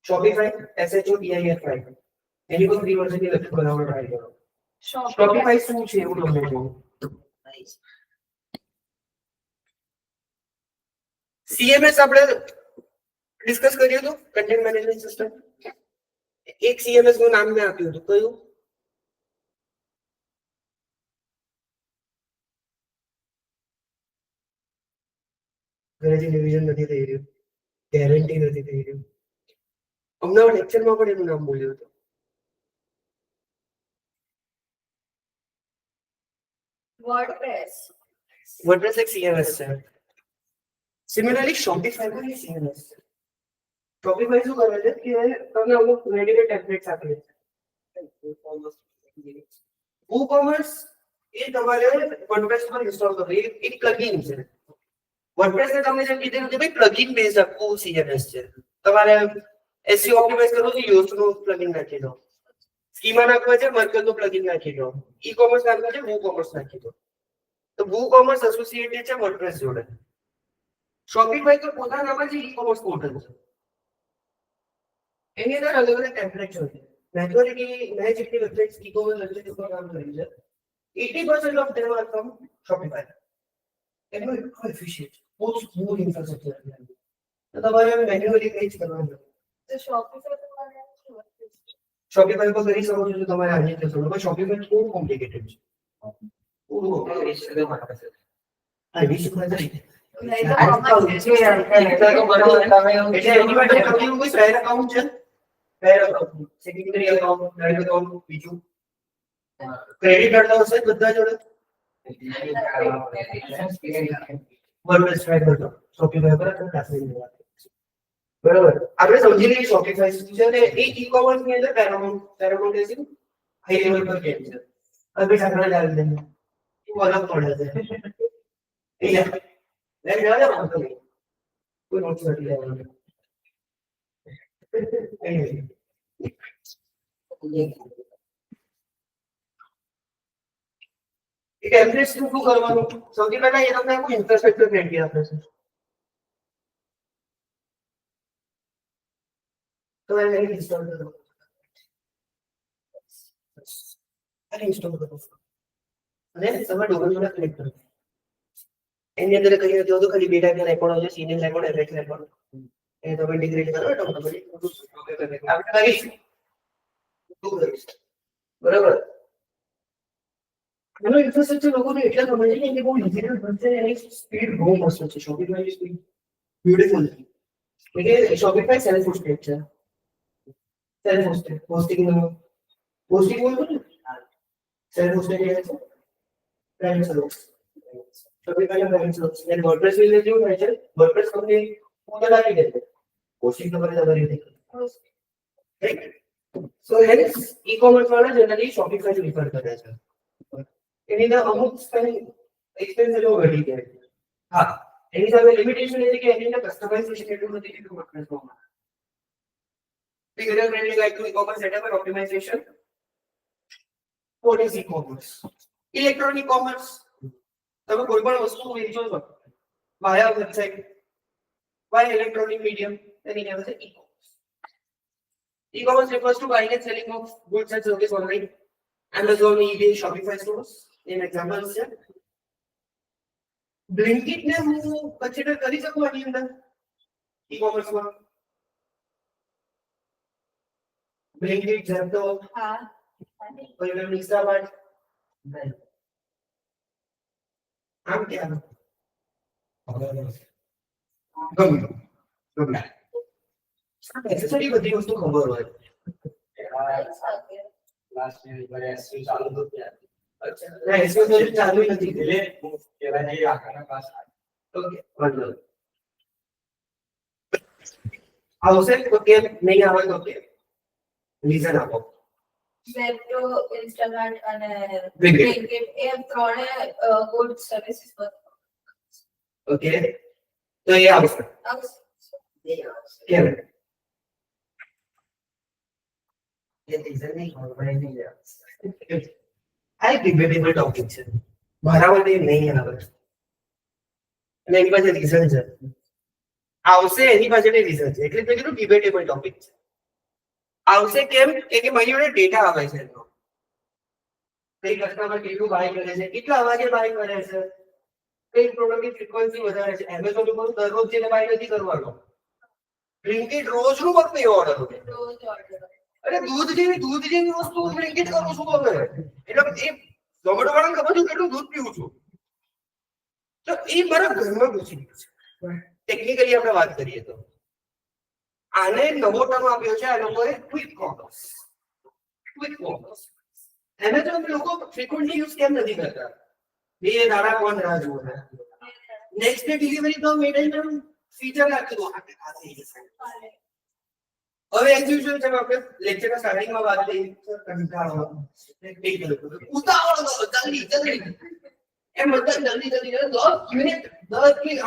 શોપિફાઈ SHOPIFY એની પર ફ્રી વર્ઝનની વેબસાઇટ બનાવવાનો ટ્રાય કરો. શોપિફાઈ શું છે એવું તમને કહું. CMS આપણે ડિસ્કસ કર્યું હતું, કન્ટેન્ટ મેનેજમેન્ટ સિસ્ટમ. એક CMS નું નામ મેં આપ્યું હતું, કયું? ઘરેથી રિવિઝન નથી થઈ રહ્યું, ગેરંટી નથી થઈ રહ્યું. હમણાં લેક્ચરમાં પણ એનું નામ બોલ્યું હતું. વર્ડપ્રેસ એક CMS છે. સિમિલરલી શોપિફાઈ પણ એક CMS છે. શોપિફાઈ શું કરે છે કે તમને અમુક રેડીમેડ ટેમ્પલેટ્સ આપે છે. WooCommerce એ તમારે વર્ડપ્રેસ પર ઇન્સ્ટોલ કરવું, એક પ્લગઇન છે. વર્ડપ્રેસ ને તમને જેમ કીધું કે ભાઈ પ્લગઇન બેઝ આખું CMS છે. તમારે SEO ઓપ્ટિમાઇઝ કરવું છે, યોસ્ટ નું પ્લગઇન નાખી દો. સ્કીમા નાખવા છે, મર્કલ નું પ્લગઇન નાખી દો. ઈ-કોમર્સ નાખવા છે, WooCommerce નાખી દો. તો WooCommerce એસોસિએટેડ છે વર્ડપ્રેસ જોડે. શોપિફાઈ તો પોતાનામાં જ ઈ-કોમર્સ પોર્ટલ છે. એની અંદર અલગ અલગ ટેમ્પલેટ્સ હોય છે. મેજોરિટી મેં જેટલી વેબસાઇટ્સ ઈ-કોમર્સ વેબસાઇટ ઉપર કામ કરી છે, 80% ઓફ ધેમ આર ફ્રોમ શોપિફાઈ. એનું એટલું એફિશિયન્ટ, બહુ સ્મૂથ ઇન્ફ્રાસ્ટ્રક્ચર છે. તો તમારે મેન્યુઅલી કંઈ જ કરવાનું નથી. તો શોપિફાઈ શોપિફાઈ પર કરી શકો છો જો તમારે આજે કરશો. પણ શોપિફાઈ થોડું કોમ્પ્લિકેટેડ છે. આ વિશ માં જઈ નહીં તો આમાં છે. એટલે એની માટે તમારું કોઈ પ્રાઇવેટ અકાઉન્ટ છે, private account, secondary account, third account, બીજું ક્રેડિટ કાર્ડ હશે બધા જોડે. વર્ડપ્રેસ ટ્રાય કરજો. શોપિફાઈ પર ટ્રાન્સલેટ વાત બરાબર. આપણે સમજી લઈએ શોપિફાઈ શું છે. અને એ ઈ-કોમર્સ ની અંદર પેરામાઉન્ટ એસી હાઈ લેવલ પર કેમ છે. અભી સાંકળા ડાલ દેંગે वो अलग पड़ जाता है. ठीक है, लेट जाओ ना तो कोई नोट्स नहीं लेना. एक एवरेज શું કરવાનું? સૌથી પહેલા એ તમને કોઈ ઇન્ફ્રાસ્ટ્રક્ચર ક્રિએટ આપે છે. તો એને ઇન્સ્ટોલ કરો. અને ઇન્સ્ટોલ કરો. અને તમે ડોમેન ક્લિક કરો. એની અંદર કઈ નથી હોતું, ખાલી ડેટા કે રેકોર્ડ આવશે, સીનિયર રેકોર્ડ, એવરેજ રેકોર્ડ. એ તમે ઇન્ટિગ્રેટ કરો તો આપણે કરીશ. બરાબર. એનો ઇન્ફ્રાસ્ટ્રક્ચર લોકોને એટલે ખબર છે કે બહુ ઇઝી બનશે. એની સ્પીડ બહુ મસ્ત છે. શોપિફાઈની સ્પીડ બ્યુટીફુલ છે. એટલે શોપિફાઈ સેલ્ફ હોસ્ટેડ છે. સેલ્ફ હોસ્ટેડ હોસ્ટિંગ બોલું ને, સેલ્ફ હોસ્ટેડ છે private service. Shopify private service. અને વર્ડપ્રેસ વિલે જેવું થાય છે, વર્ડપ્રેસ કંપની પોતે આપી દે છે. હોસ્ટિંગ તમારે તમારી રીતે રાઈટ. સો હેન્સ ઈ-કોમર્સ વાળા જનરલી શોપિફાઈ પ્રિફર કરે છે. એની અંદર અમુક એક્સપેન્સ એનો ઘટી જાય છે. હા, એની સામે લિમિટેશન એ છે કે એની અંદર કસ્ટમાઇઝેશન એટલું નથી જેટલું વર્ડપ્રેસમાં. Figure friendly guide to e-commerce setup and optimization. What is e-commerce? Electronic commerce. તમે કોઈ પણ વસ્તુ વેચો છો via website, via electronic medium, તેની નામ છે e-commerce. E-commerce refers to buying and selling of goods and services online. Amazon, eBay, Shopify stores. In examples છે. Blinkit ને હું કન્સિડર કરી શકું આની અંદર e-commerce માં? Blinkit, Zepto, હા, કોઈ Instamart. આમ કેમ? ગમે. એક્સેસરી બધી વસ્તુ ખબર હોય. લાસ્ટ યર પર એસયુ ચાલુ હતું ત્યારે. અચ્છા, ના એસયુ તો ચાલુ નથી. એટલે કેવા નહીં આખા ક્લાસ. ઓકે, વાંધો આવશે તો કેમ નહીં આવે તો કેમ રીઝન આપો. Zepto, Instamart અને Blinkit. Blinkit એ ત્રણે ગુડ સર્વિસીસ પર ઓકે તો એ આવશે કેમ એ રીઝન નહીં હોય નહીં આ એક ડિબેટેબલ ટોપિક છે મારા માટે નહીં આવે અને એની પાસે રીઝન છે આવશે એની પાછળ રીઝન છે એટલે તો કીધું ડિબેટેબલ ટોપિક છે આવશે કેમ કે મારી જોડે ડેટા આવે છે એનો કઈ કસ્ટમર કેટલું બાય કરે છે કેટલા અવાજે બાય કરે છે કઈ પ્રોડક્ટની ફ્રીક્વન્સી વધારે છે એમેઝોન ઉપર દરરોજ જઈને બાય નથી કરવાનો બ્લિંકિટ રોજનું ફક્ત એવો ઓર્ડર હોય રોજ ઓર્ડર અરે દૂધ જેવી વસ્તુ બ્લિંકિટ કરું છું તમે એટલે એ ઝોમેટો વાળાને ખબર છે કેટલું દૂધ પીવું છું તો એ મારા ઘરમાં ઘૂસી ગયું છે ટેકનિકલી આપણે વાત કરીએ તો આને નવો ટર્મ આપ્યો છે આ લોકોએ ક્વિક કોમર્સ એમેઝોન લોકો ફ્રીક્વન્ટલી યુઝ કેમ નથી કરતા બે દાડા કોણ રાહ જુએ નેક્સ્ટ ડે ડિલિવરી તો મેડમ ફીચર રાખી દો આપણે આ થઈ જશે હવે એઝ યુઝ્યુઅલ જેમ આપણે લેક્ચરના સ્ટાર્ટિંગમાં વાત કરી કંટાળો ઉતાવળ જલ્દી એમ બધા જલ્દી 10 મિનિટ 10 થી 10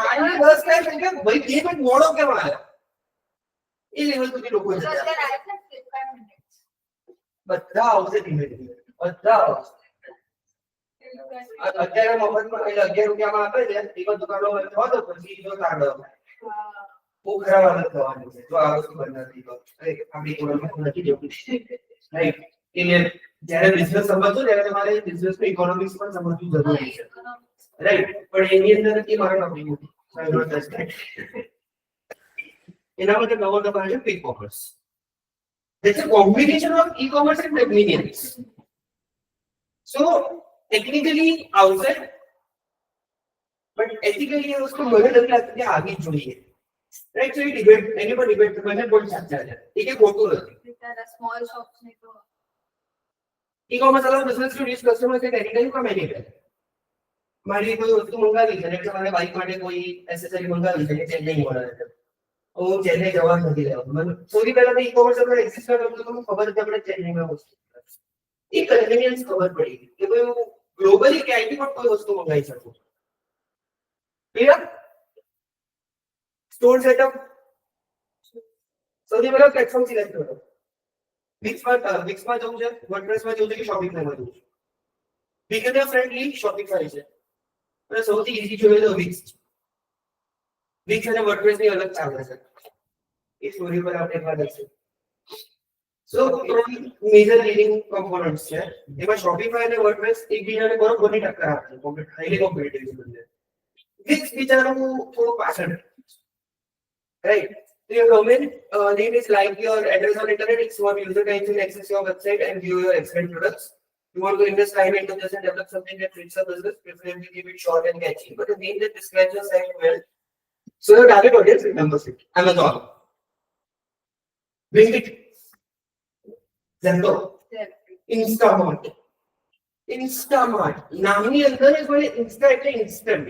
ટાઈમ કે ભાઈ 2 મિનિટ મોડો કેમ આવ્યો એ લેવલ સુધી લોકો બધા આવશે ધીમે ધીમે બધા આવશે અત્યારે મફતમાં એટલે 11 રૂપિયામાં આપે છે એક દુકાનો થવા દો પછી જો કાઢો બહુ ખરાબ હાલત થવાની છે જો આ વસ્તુ બંધ નથી તો આપણી ઇકોનોમી નથી જવું રાઈટ કે જ્યારે બિઝનેસ સમજજો ત્યારે તમારે બિઝનેસ ની ઇકોનોમિક્સ પણ સમજવું જરૂરી છે રાઈટ પણ એની અંદર એ મારો ટોપિક નથી એના માટે નવો ટોપિક છે quick commerce It's a combination of e-commerce and convenience. So technically outside, but ethically ये उसको मगर लग रहा है कि आगे जुड़िए. Right? So ये debate, anybody debate मैंने बोल सकता है. एक एक फोटो है. small shops में तो E-commerce allows business to reach customers at any time from anywhere. मारी कोई वस्तु मंगावी है, जैसे हमारे बाइक मारे कोई एक्सेसरी मंगावी है, ये चेन्नई वाला है. वो चेन्नई जवाब नहीं दिया. मतलब सौदी पहले तो ई-कॉमर्स अगर एग्जिस्ट कर तो खबर है अपने चेन्नई में वस्तु एक कन्वीनियंस खबर पड़ेगी कि भाई वो ग्लोबली क्या है कि कोई वस्तु मंगाई सको क्लियर स्टोर सेटअप સૌથી પહેલા પ્લેટફોર્મ સિલેક્ટ કરો વિક્સમાં જવું છે વર્ડપ્રેસમાં જવું છે કે શોપિફાઈમાં જવું છે બિગિનર ફ્રેન્ડલી શોપિફાઈ છે અને સૌથી ઈઝી જોઈએ તો વિક્સ અને વર્ડપ્રેસની અલગ ચાલે છે એ સ્ટોરી પર આપણે એકવાર લખીશું So, major leading components છે એમાં Shopify અને WordPress એકબીજાને બરોબરની ટક્કર આપે છે હાઈલી કોમ્પિટિટિવ છે Wix બિચારું થોડું પાછળ right so your domain name is like your address on internet it's what user can access your website and view your excellent products you want to invest time into this and develop something that fits your business preferably keep it short and catchy but a name that describes your site well so your target audience remembers it Amazon Blinkit Zepto, Instamart. નામની અંદર જ મને Insta એટલે instant.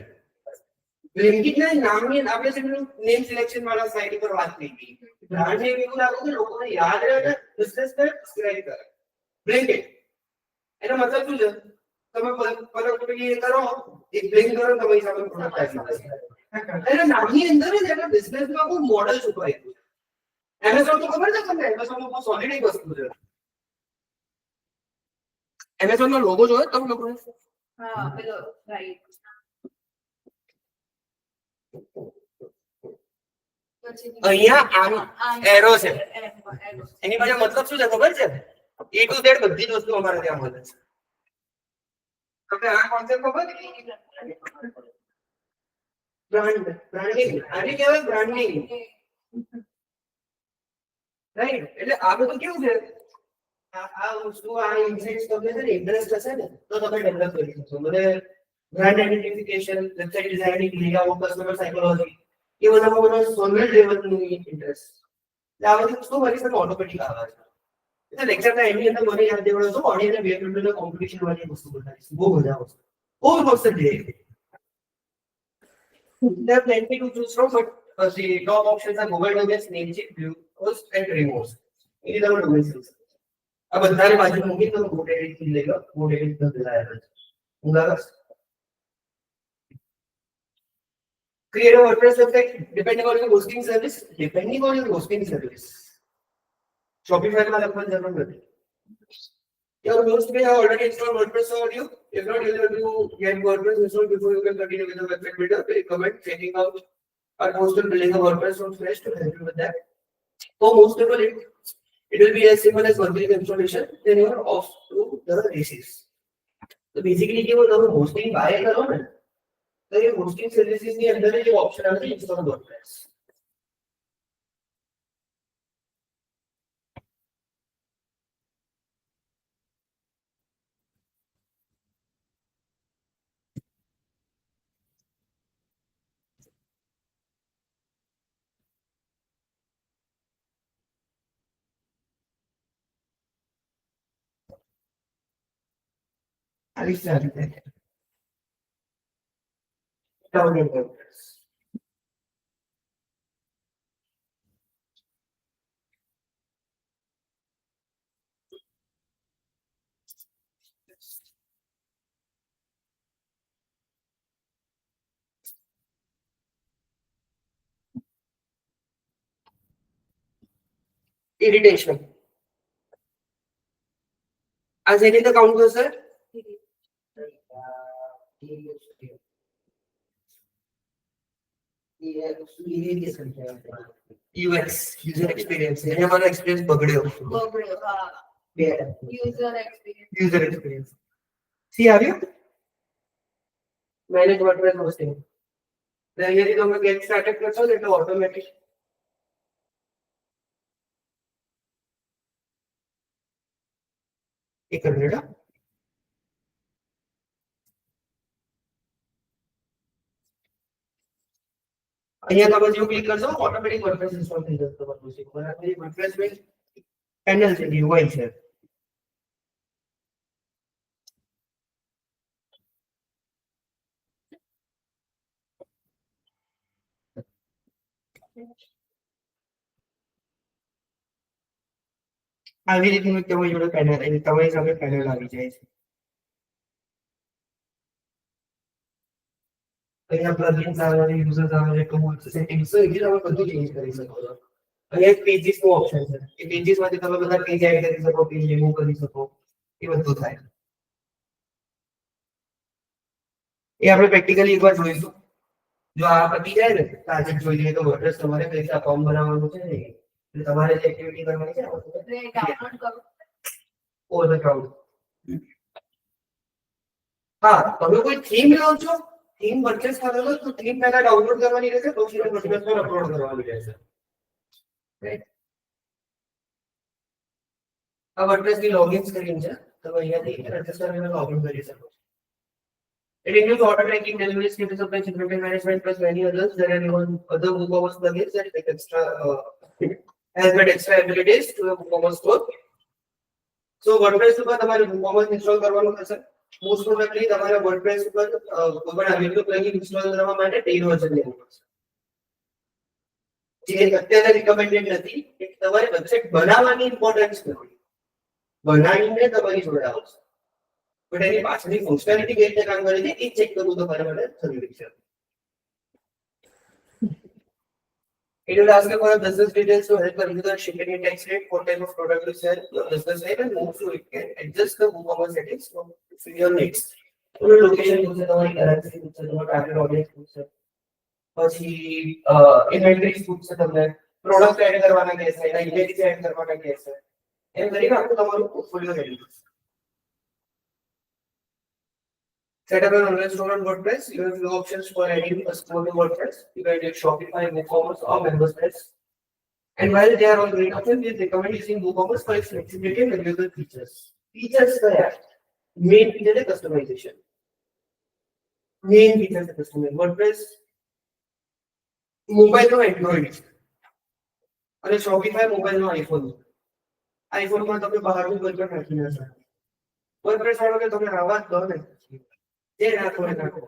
Blinkit ના નામની આપણે જે name selection વાળા સાઇટ પર વાત કરી હતી. બ્રાન્ડ નેમ એવું લાગે કે લોકોને યાદ રહે અને બિઝનેસ ને સબસ્ક્રાઇબ કરે. બ્લિંકિટ. એનો મતલબ શું છે? તમે પ્રોડક્ટ એ કરો, એક બ્લિંક કરો તમારી સામે પ્રોડક્ટ આવી જશે. એના નામની અંદર જ એના બિઝનેસમાં કોઈ મોડલ છુપાયેલું છે. એમેઝોન તો ખબર છે તમને એમેઝોન બહુ સોલિડ એક વસ્તુ છે. Amazon નો લોગો જોયો તમે લોકો હા પેલો રાઈટ અહીંયા આમ એરો છે એની પાછળ મતલબ શું છે ખબર છે A to Z બધી જ વસ્તુ અમારે ત્યાં મળે છે તમને આ કોન્સેપ્ટ ખબર બ્રાન્ડિંગ આને કહેવાય બ્રાન્ડિંગ રાઈટ એટલે આ બધું કેવું છે આ વસ્તુ આ ઇન્સાઇટ્સ તમને છે ને ઇન્ટરેસ્ટ હશે ને તો તમે ડેવલપ કરી શકશો મને brand identification website designing layout customer psychology એ બધામાં મને સોલ્યુશન લેવલનું ઇન્ટરેસ્ટ એટલે આ બધી વસ્તુ મારી સાથે ઓટોમેટિક આવે છે એટલે લેક્ચરના એની અંદર મને યાદ દેવાનો હતો ઓડિયન્સ અને વેબ કોમ્પિટિશન વાળી વસ્તુ બતાવીશ બહુ મજા આવશે બહુ મસ્ત છે there are plenty to choose from but the top options are Google Domains, Namecheap, Bluehost and Remote. These are domains. આ બધાને બાજુ મૂકી તો કોડ એડિટ થી લઈ લો કોડ એડિટ ન દેલાય ઉંગાસ create a WordPress website depending on your hosting service Shopify માં લખવાની જરૂર નથી your host may have already installed WordPress for you if not you have to get WordPress installed before you can continue with the website builder recommend checking out our host and building a WordPress from scratch to help you with that for most people it will be as simple as one click installation then you are off to the races so basically કેવું તમે hosting buy કરો ને તો એ hosting services ની અંદર જે option આવે છે install WordPress આવી રીતે download WordPress irritation as any the count was sir UX user experience એને મારો experience બગડ્યો user experience see have you manage WordPress hosting then here you go get started કરશો એટલે automatic એક minute અહીંયા તમે જો ક્લિક કરશો ઓટોમેટિક WordPress ઇન્સ્ટોલ થઈ જશે તમારું છે બરાબર WordPress में પેનલ છે UI છે આવી રીતનું તમારી જોડે પેનલ એટલે તમારી સામે પેનલ આવી જાય છે અહીંયા પ્લગઇન્સ આવે યુઝર્સ આવે ટૂલ્સ સેટિંગ્સ તો એ તમે બધું ચેન્જ કરી શકો છો અહીંયા એક પેજીસ નો ઓપ્શન છે એ પેજીસ માંથી તમે બધા પેજ એડ કરી શકો પેજ રિમૂવ કરી શકો એ બધું થાય એ આપણે પ્રેક્ટિકલી એકવાર જોઈશું જો આ પતી જાય ને તો આજે જોઈ લઈએ તો WordPress તમારે કઈ રીતે અકાઉન્ટ બનાવવાનું છે ને એટલે તમારે જે એક્ટિવિટી કરવાની છે ડાઉનલોડ કરો ઓર ધ ક્લાઉડ હા તમે કોઈ થીમ લો છો થીમ પરચેસ કરેલો તો થીમ પહેલા ડાઉનલોડ કરવાની રહેશે પછી WordPress પર અપલોડ કરવાની રહેશે રાઈટ આ WordPress ની લોગિન સ્ક્રીન છે તમે અહીંયાથી રજિસ્ટર કરીને લોગિન કરી શકો છો It includes order tracking, delivery, status of page, inventory management, plus many others. There are even other WooCommerce plugins that make extra has got extra abilities to the WooCommerce store. So WordPress ઉપર તમારે WooCommerce install કરવાનું થશે. Most probably તમારે WordPress ઉપર કોઈ પણ available plugin install કરવા માટે paid version લેવું પડશે. જે અત્યારે recommended નથી કે તમારે વેબસાઈટ બનાવવાની ઇમ્પોર્ટન્સ નથી. બનાવીને તમારી જોડે આવશે. But any પાછળની ફંક્શનાલિટી કઈ રીતે કામ કરે છે એ ચેક કરવું તમારે માટે જરૂરી છે It will ask you for business details to help the shipping and tax rate, what type of product you sell, your business name, and move so it can adjust the WooCommerce settings for your needs. So location પૂછે તમારી currency પૂછે તમારો target audience પૂછે પછી inventories પૂછે તમને product add કરવાના કહેશે એના ઇમેજીસ એડ કરવાના કહેશે એમ કરીને આખું તમારું પોર્ટફોલિયો રેડી થશે Set up an online store on WordPress. You have few options for adding a store to WordPress. You can use Shopify, WooCommerce, or MemberSpress. And while they are all great options, we recommend using WooCommerce for its flexibility and valuable features. Features are main feature is customization. Main feature is customization. WordPress, mobile no Android. અને Shopify mobile no iPhone. iPhone માં તમે બહારનું કોઈ પણ નાખી ના શકો. WordPress વાળો કે તમે આવા જ દો ને જે નાખો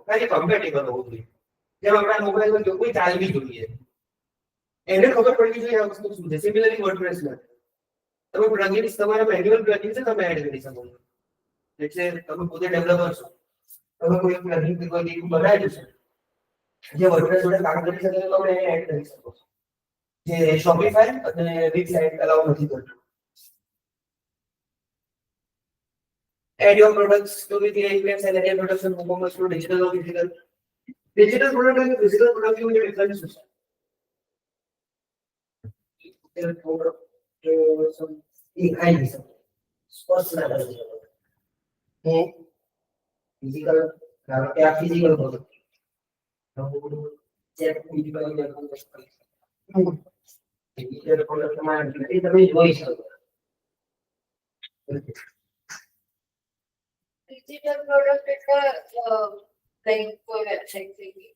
ખાલી કમ્પેટેબલ હોવું જોઈએ જેમ આપણા મોબાઈલમાં જો કોઈ ચાલવી જોઈએ એને ખબર પડવી જોઈએ આ વસ્તુ શું છે સિમિલરલી વર્ડપ્રેસ માં તમે પ્લગઇન્સ તમારા મેન્યુઅલ પ્લગઇન્સ તમે એડ કરી શકો છો. એટલે તમે પોતે ડેવલપર છો, તમે કોઈ પ્લગઇન બનાવ્યું છે જે વર્ડપ્રેસ જોડે કામ કરી શકે તો તમે એને એડ કરી શકો છો, જે શોપિફાય અને વિગ સાઇટ અલાઉ નથી કરતું. Add your products to the events and any production performance to digital or physical. Digital product and physical product you will difference. Digital product some high स्पष्ट level. Physical क्या physical product. Check physical level. Digital product हमारे ये तभी वही सब. Digital product એટલે like કોઈ website થઈ ગઈ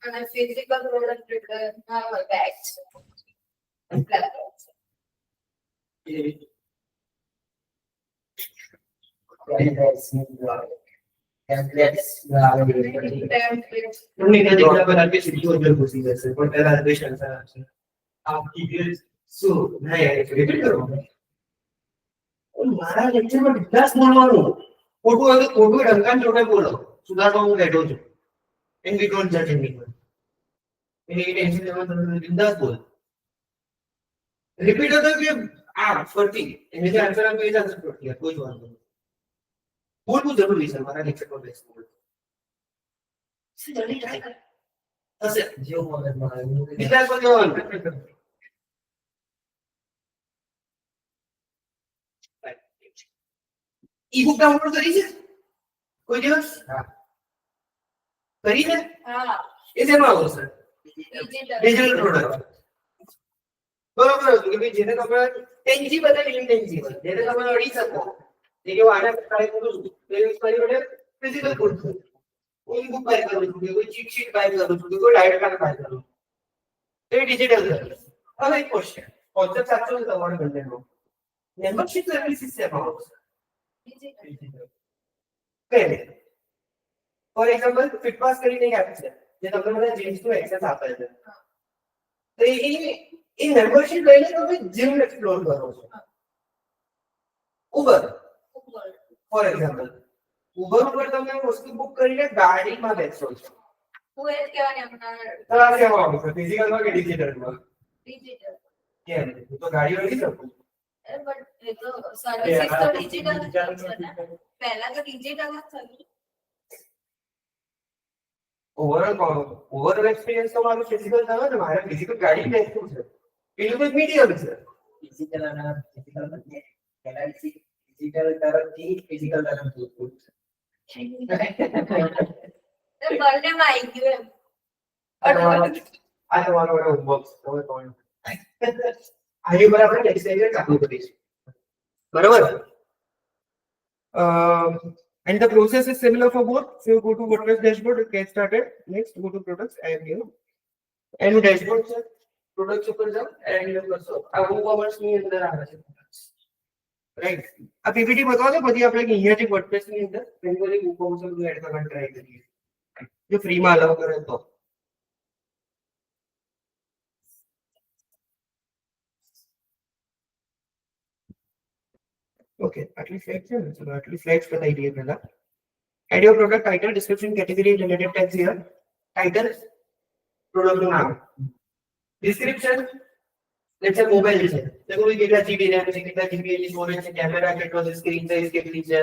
અને ફિઝિકલ પ્રોડક્ટ એટલે નોર્મલ બેગ્સ મારા લેક્ચરમાં વિકાસ બોલવાનું ખોટું હોય તો ખોટું ડંકાન ચોટે બોલો, સુધારવા હું બેઠો છું. એન્ડ વી ડોન્ટ જજ એનીવન. એની ટેન્શન લેવા તમે બિંદાસ બોલ. રિપીટ હતો કે આ ફરતી એને જે આન્સર આપ્યો એ જ આન્સર ફરતી કોઈ જ વાંધો નહીં. બોલવું જરૂરી છે મારા લેક્ચરમાં બેસવું. જલ્દી ટ્રાય કર. હશે જેવું મગજમાં આવ્યું વિચાર કરજો. ઈ-બુક ડાઉનલોડ કરી છે કોઈ દિવસ? હા કરી છે. હા એ શેમાં આવશે? Digital product. બરોબર હતું કે ભાઈ જેને તમે ટેન્જીબલ અને ઇનટેન્જીબલ જેને તમે અડી શકો એ કે આના ટ્રાય કરું છું એ યુઝ કરી વડે ફિઝિકલ કોડ કરું, કોઈ બુક બાય કરું છું, કોઈ ચીટ શીટ બાય કરું છું, કોઈ ડાયરેક્ટ કાર્ડ બાય કરું છું, એ ડિજિટલ કરું. હવે એક ક્વેશ્ચન કોન્સેપ્ટ સાચો છે તમારો કન્ટેન્ટનો. મેમ્બરશિપ સર્વિસીસ શેમાં આવશે? કઈ ફોર એક્ઝામ્પલ ફિટપાસ કરીને એક એપ છે જે તમને બધા જીમ્સનું એક્સેસ આપે છે. તો એ મેમ્બરશિપ લઈને તમે જીમ એક્સપ્લોર કરો છો. ઉબર ફોર એક્ઝામ્પલ ઉબર ઉપર તમે વસ્તુ બુક કરીને ગાડીમાં બેસો છો. હું એ જ કહેવાની હમણાં તમારે કેવા આવશે ફિઝિકલમાં કે ડિજિટલમાં? ડિજિટલ. કેમ હું તો ગાડીઓ લઈ શકું. બટ એ તો સર્વિસીસ તો ડિજિટલ છે ને, પહેલા તો ડિજિટલ જ થયું. ઓવરઓલ એક્સપિરિયન્સ તો મારું ફિઝિકલ થયો ને, મારે ફિઝિકલ ગાડી બેસવું છે. પેલું તો મીડિયમ છે. ફિઝિકલ અને ફિઝિકલ બંને પહેલા ડિજિટલ તરફથી ફિઝિકલ તરફ જતું છે. બંનેમાં આવી ગયું એમ. આ તમારો હોમવર્ક તમે કોણ આની પર આપણે એક્સરસાઇઝ ચાલુ કરીશું. બરાબર. And the process is similar for both. So you go to WordPress dashboard, get started. Next, go to products and and dashboard છે. Products ઉપર જાઓ and કરશો. આ WooCommerce ની અંદર આવે છે. રાઈટ. આ પીપીટી બતાવો પછી આપણે અહીંયાથી WordPress ની અંદર મેન્યુઅલી WooCommerce નું એડ કરવાનું ટ્રાય કરીએ. જો ફ્રીમાં અલાઉ કરે તો. Okay, આટલી ફ્લેક્સ છે ને, ચલો આટલી ફ્લેક્સ બતાવી દઈએ પહેલા. Add your product title, description, category, related tags here. Title, product નું નામ. Description, let's say mobile છે. તો કોઈ કેટલા GB RAM છે, કેટલા GB સ્ટોરેજ છે, કેમેરા કેટલો છે, સ્ક્રીન સાઇઝ કેટલી છે,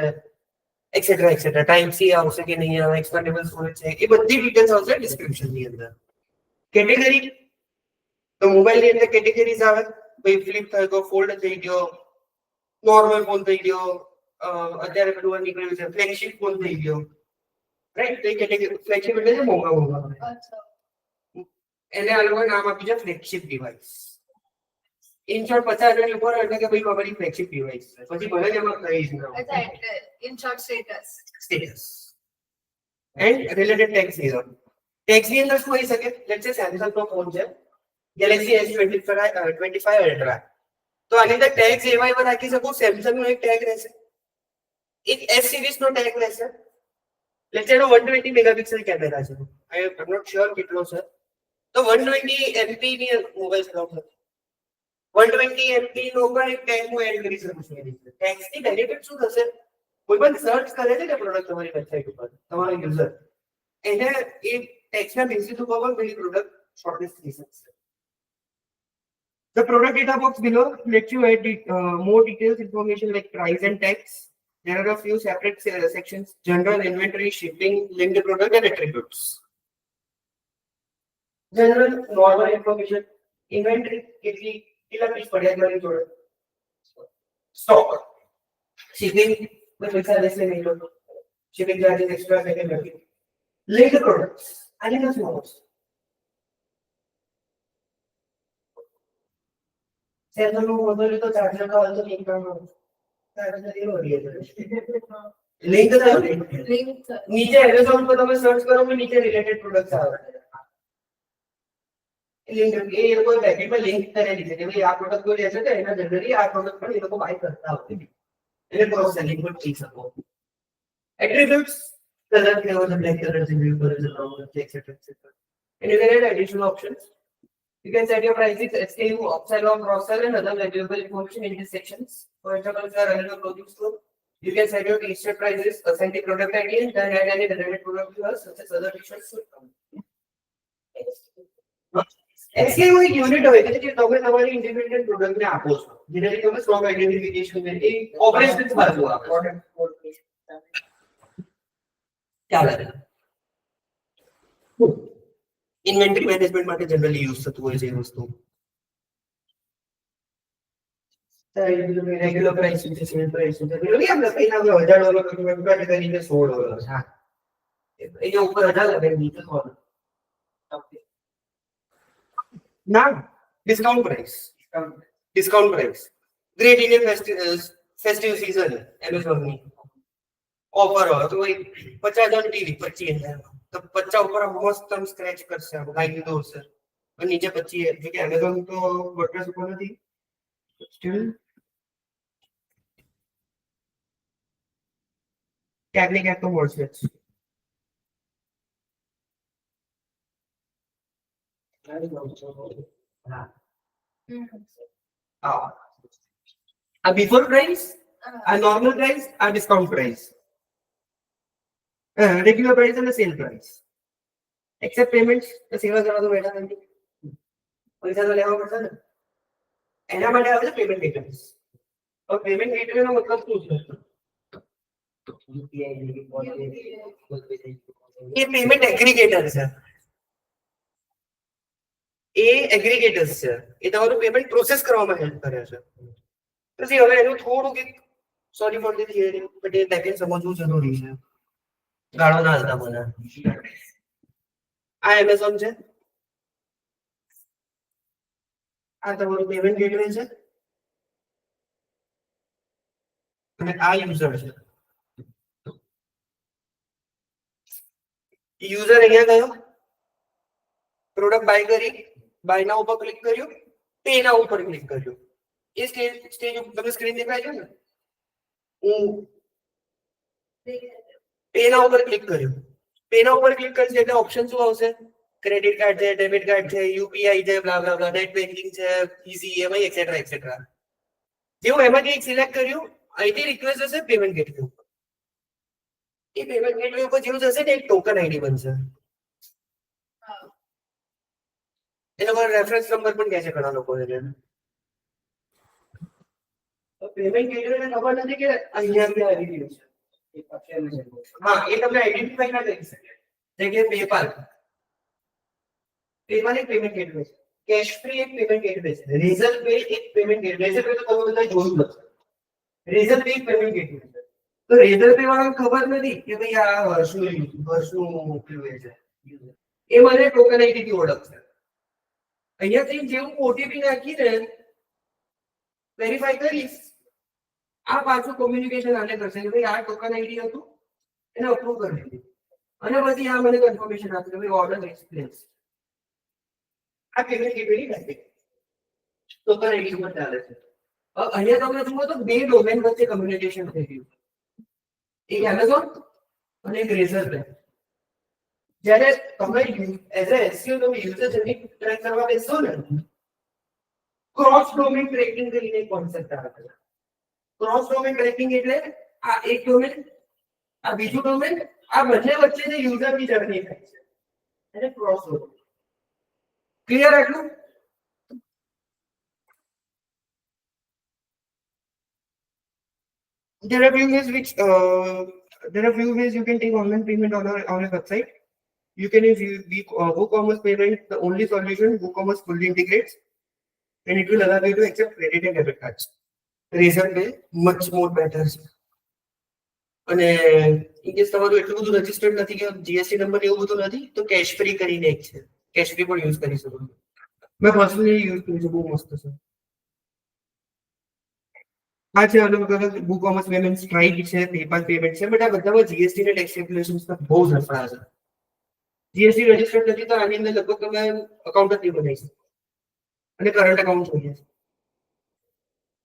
એક્સેટ્રા એક્સેટ્રા. ટાઈપ સી આવશે કે નહીં આવે, એક્સપેન્ડેબલ સ્ટોરેજ છે, એ બધી ડિટેલ્સ આવશે ડિસ્ક્રિપ્શન ની અંદર. કેટેગરી, તો મોબાઈલ ની અંદર કેટેગરીઝ આવે. ભાઈ ફ્લિપ થાય તો ફોલ્ડ થઈ ગયો, નોર્મલ ફોન થઈ ગયો, અત્યારે પેલું નીકળ્યું છે ફ્લેગશિપ ફોન થઈ ગયો. રાઈટ. તો એ કેટેગરી ફ્લેગશિપ એટલે છે મોંઘા મોંઘા. એને આ લોકોએ નામ આપ્યું છે ફ્લેગશિપ ડિવાઇસ. ઇન શોર્ટ 50,000 ઉપર એટલે કે ભાઈ અમારી ફ્લેગશિપ ડિવાઇસ છે. પછી ભલે જ એમાં કઈ જ ના એટલે in short status and related tags here. Tags ની અંદર શું હોઈ શકે? લેટ્સ સે સેમસંગ નો ફોન છે ગેલેક્સી S25 અલ્ટ્રા. તો આની અંદર ટેગ્સ એવા એવા રાખી શકો. સેમસંગ નો એક ટેગ રહેશે, એક S સિરીઝ નો ટેગ રહેશે. લેટ્સ સે 120 મેગાપિક્સલ કેમેરા છે. આઈ એમ નોટ શ્યોર કેટલો છે, તો 120 MB ની મોબાઈલ ચલાવતો 120 MB નો પણ એક ટેગ હું એડ કરી શકું છું ટેગ્સ ની બેનિફિટ શું થશે કોઈ પણ સર્ચ કરે છે ને પ્રોડક્ટ તમારી વેબસાઇટ ઉપર તમારો યુઝર એને એ ટેગ્સ ના બેસિસ ઉપર પણ પેલી પ્રોડક્ટ શોર્ટલિસ્ટ થઈ શકશે The product data box below lets you add more details information like price and tax. There are a few separate sections: general, inventory, shipping, linked product, and attributes. General, normal information. Inventory, કેટલા piece પડ્યા તમારી જોડે. Stock. Shipping, કોઈ પૈસા લેશે નહીં લોકો. Shipping charges extra second લખી. Linked products. આની શું આવશે? Samsung નું મોબાઈલ તો ચાર્જર કા વાળો નહીં કરવાનો. ચાર્જર એ લોડી છે. લિંક થયો નીચે Amazon પર તમે સર્ચ કરો તો નીચે રિલેટેડ પ્રોડક્ટ્સ આવે. લિંક એ લોકો પેકેટમાં લિંક કરેલી છે કે ભાઈ આ પ્રોડક્ટ કોઈ લેશે તો એના જનરલી આ પ્રોડક્ટ પણ એ લોકો બાય કરતા હોય છે. એટલે ક્રોસ સેલિંગ પણ થઈ શકો. Attributes colour flavour black colour છે બ્લુ કલર છે બ્રાઉન છે etcetera etcetera. And you can add additional options. You can set your prices, SKU, upsell or cross-sell and other valuable information in these sections. For example, if you are running a clothing store, you can set your t-shirt prices, assign the product ID, and then add any related product to us, such as other t-shirts. SKU એક unit હોય છે જે તમે તમારી independent પ્રોડક્ટને આપો છો. જેનાથી તમે સ્ટોક આઇડેન્ટિફિકેશન એ ઓપરેશન્સ બાજુ આપો છો. ચાલે છે. ઇન્વેન્ટરી મેનેજમેન્ટ માટે જનરલી યુઝ થતું હોય છે એ વસ્તુ. રેગ્યુલર પ્રાઇસ છે સેલ પ્રાઇસ છે એટલે એમ લખી નાખો $1000 કન્વર્ટ કરીને $16. હા અહીંયા ઉપર 1000 લખેલું નીચે $16. ના discount price great Indian festive season Amazon ની ઓફર હોય તો ભાઈ 50,000 ટીવી 25,000 તો 50 ઉપર મસ્ત તમ સ્ક્રેચ કરશે ભાઈ દોરશે અને નીચે 25 કે Amazon તો વર્ડપ્રેસ ઉપર નથી સ્ટીલ ક્યાંક તો મળશે આ બિફોર પ્રાઇસ આ નોર્મલ પ્રાઇસ આ ડિસ્કાઉન્ટ પ્રાઇસ રેગ્યુલર પ્રાઇસ અને સેલ પ્રાઇસ એક્સેપ્ટ પેમેન્ટ સેવા કરવા તો બેઠા નથી પૈસા તો લેવા પડશે ને એના માટે આવે છે પેમેન્ટ ગેટવેઝ હવે પેમેન્ટ ગેટવે નો મતલબ શું છે એ પેમેન્ટ એગ્રીગેટર છે એ એગ્રીગેટર્સ છે એ તમારું પેમેન્ટ પ્રોસેસ કરવામાં હેલ્પ કરે છે પછી હવે એનું થોડુંક એક sorry for the theory but A backend સમજવું જરૂરી છે ગાળો ના હતા મને આ Amazon છે આ તમારું પેમેન્ટ ગેટવે છે અને આ યુઝર છે યુઝર અહીંયા ગયો પ્રોડક્ટ બાય કરી બાય ના ઉપર ક્લિક કર્યું પે ના ઉપર ક્લિક કર્યું એ સ્ટેજ ઉપર તમને સ્ક્રીન દેખાય છે ને હું પે ના ઉપર ક્લિક કર્યું પે ના ઉપર ક્લિક કરશે એટલે ઓપ્શન શું આવશે ક્રેડિટ કાર્ડ છે ડેબિટ કાર્ડ છે યુપીઆઈ છે બ્લા બ્લા બ્લા નેટ બેન્કિંગ છે ઈઝી ઈએમઆઈ એક્સેટ્રા એક્સેટ્રા જેવું એમાંથી એક સિલેક્ટ કર્યું અહીંથી રિક્વેસ્ટ હશે પેમેન્ટ ગેટવે ઉપર એ પેમેન્ટ ગેટવે ઉપર જેવું થશે ને એક ટોકન આઈડી બનશે એનો પર રેફરન્સ નંબર પણ કહે છે ઘણા લોકો એને પેમેન્ટ ગેટવે ને ખબર નથી કે અહીંયા આવી રહ્યું છે હા એ તમને આઈડેન્ટિફાઈ ના કરી શકે જેમ કે પેપાલ એક પેમેન્ટ ગેટવે છે કેશ ફ્રી એક પેમેન્ટ ગેટવે છે રેઝર પે એક પેમેન્ટ ગેટવે રેઝર પે તો તમે બધા જોયું હશે રેઝર પે એક પેમેન્ટ ગેટવે છે તો રેઝર પે વાળાને ખબર નથી કે ભાઈ આ હર્ષનું મોકલ્યું છે એ મને ટોકન આઈડી થી ઓળખશે અહીંયાથી જેવું ઓટીપી નાખીને વેરીફાઈ કરીશ આ પાછું કોમ્યુનિકેશન આને કરશે કે ભાઈ આ ટોકન આઈડી હતું એને અપ્રૂવ કરી દીધી અને પછી આ મને કન્ફર્મેશન આપશે કે ભાઈ ઓર્ડર ઇઝ પ્લેસ આ પેમેન્ટ ગેટવેની બેઠક ટોકન આઈડી ઉપર ચાલે છે અહીંયા તમે જુઓ તો બે ડોમેન વચ્ચે કમ્યુનિકેશન થઈ ગયું એક Amazon અને એક રેઝર પે જ્યારે તમે એઝ અ એસઈઓ તમે યુઝર જર્ની ટ્રેક કરવા બેસો ને, ક્રોસ ડોમેન ટ્રેકિંગ કરીને એક કોન્સેપ્ટ આવે છે. ક્રોસ ડોમેન ટ્રેકિંગ એટલે આ એક ડોમેન, આ બીજું ડોમેન, આ બંને વચ્ચે જે યુઝરની જર્ની થાય છે એને ક્રોસ ડોમેન. ક્લિયર આટલું? There are few ways you can take online payment on a website. You can use WooCommerce payment. The only solution WooCommerce fully integrates, and it will allow you to accept credit and debit cards. Result is much more better. અને in case તમારું એટલું બધું registered નથી કે GST number એવું બધું નથી તો કેશ ફ્રી કરીને એક છે, કેશ ફ્રી પણ યુઝ કરી શકો. મેં પર્સનલી યુઝ કર્યું છે, બહુ મસ્ત છે. આ છે અલગ અલગ WooCommerce પેમેન્ટ, સ્ટ્રાઇપ છે, પેપાલ પેમેન્ટ છે, બટ આ બધામાં જીએસટી અને ટેક્સ કેલ્ક્યુલેશન્સ બહુ જ લફડા છે. જીએસટી રજિસ્ટર્ડ નથી તો આની અંદર લગભગ તમે અકાઉન્ટ જ નહીં બનાવી શકો, અને કરંટ અકાઉન્ટ જોઈએ છે,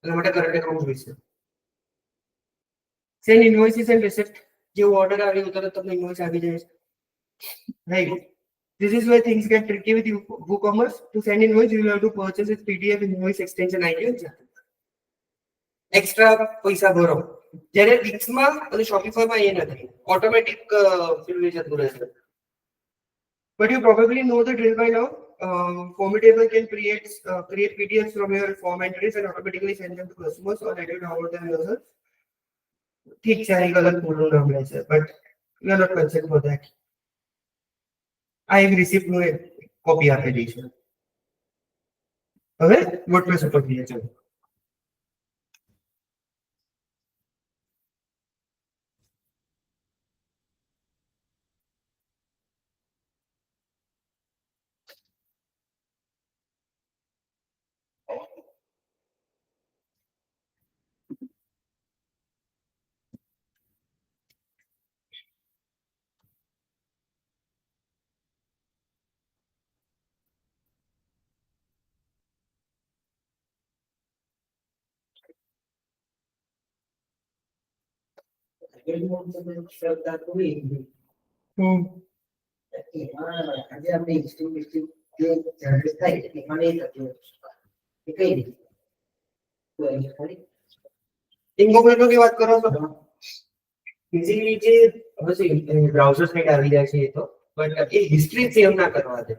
એના માટે કરંટ અકાઉન્ટ જોઈશે. સેન્ડ ઇન્વોઇસીસ એન્ડ રિસિપ્ટ, જેવો ઓર્ડર આવ્યો તરત તમને ઇન્વોઇસ આવી જાય છે, right? This is where things get tricky with WooCommerce. To send invoice, you will have to purchase its PDF invoice extension ID. Extra પૈસા ભરો. જ્યારે વિક્સમાં અને શોપિફાઈમાં એ નથી, ઓટોમેટિક ફિલ્ડ જતું રહેશે. But you probably know the drill by now. Formidable can create PDFs from your form entries and automatically send them to customers or let you download them yourself. ઠીક છે, એક અલગ પૂરું નામ લે છે, but you are not concerned for that. આ એક રિસિપ્ટનું એક કોપી આપેલી છે. હવે વર્ડપ્રેસ ઉપર જઈએ ચાલો. આજે આપણે હિસ્ટ્રી જે જનરેટ થાય છે એમાં નહીં થતું એ કઈ રીતે ઇન્કોગ્નિટોની વાત કરો છો? બેઝિકલી જે હવે બ્રાઉઝર સાઇટ આવી જાય છે એ તો, બટ એ હિસ્ટ્રી સેવ ના કરવા દે,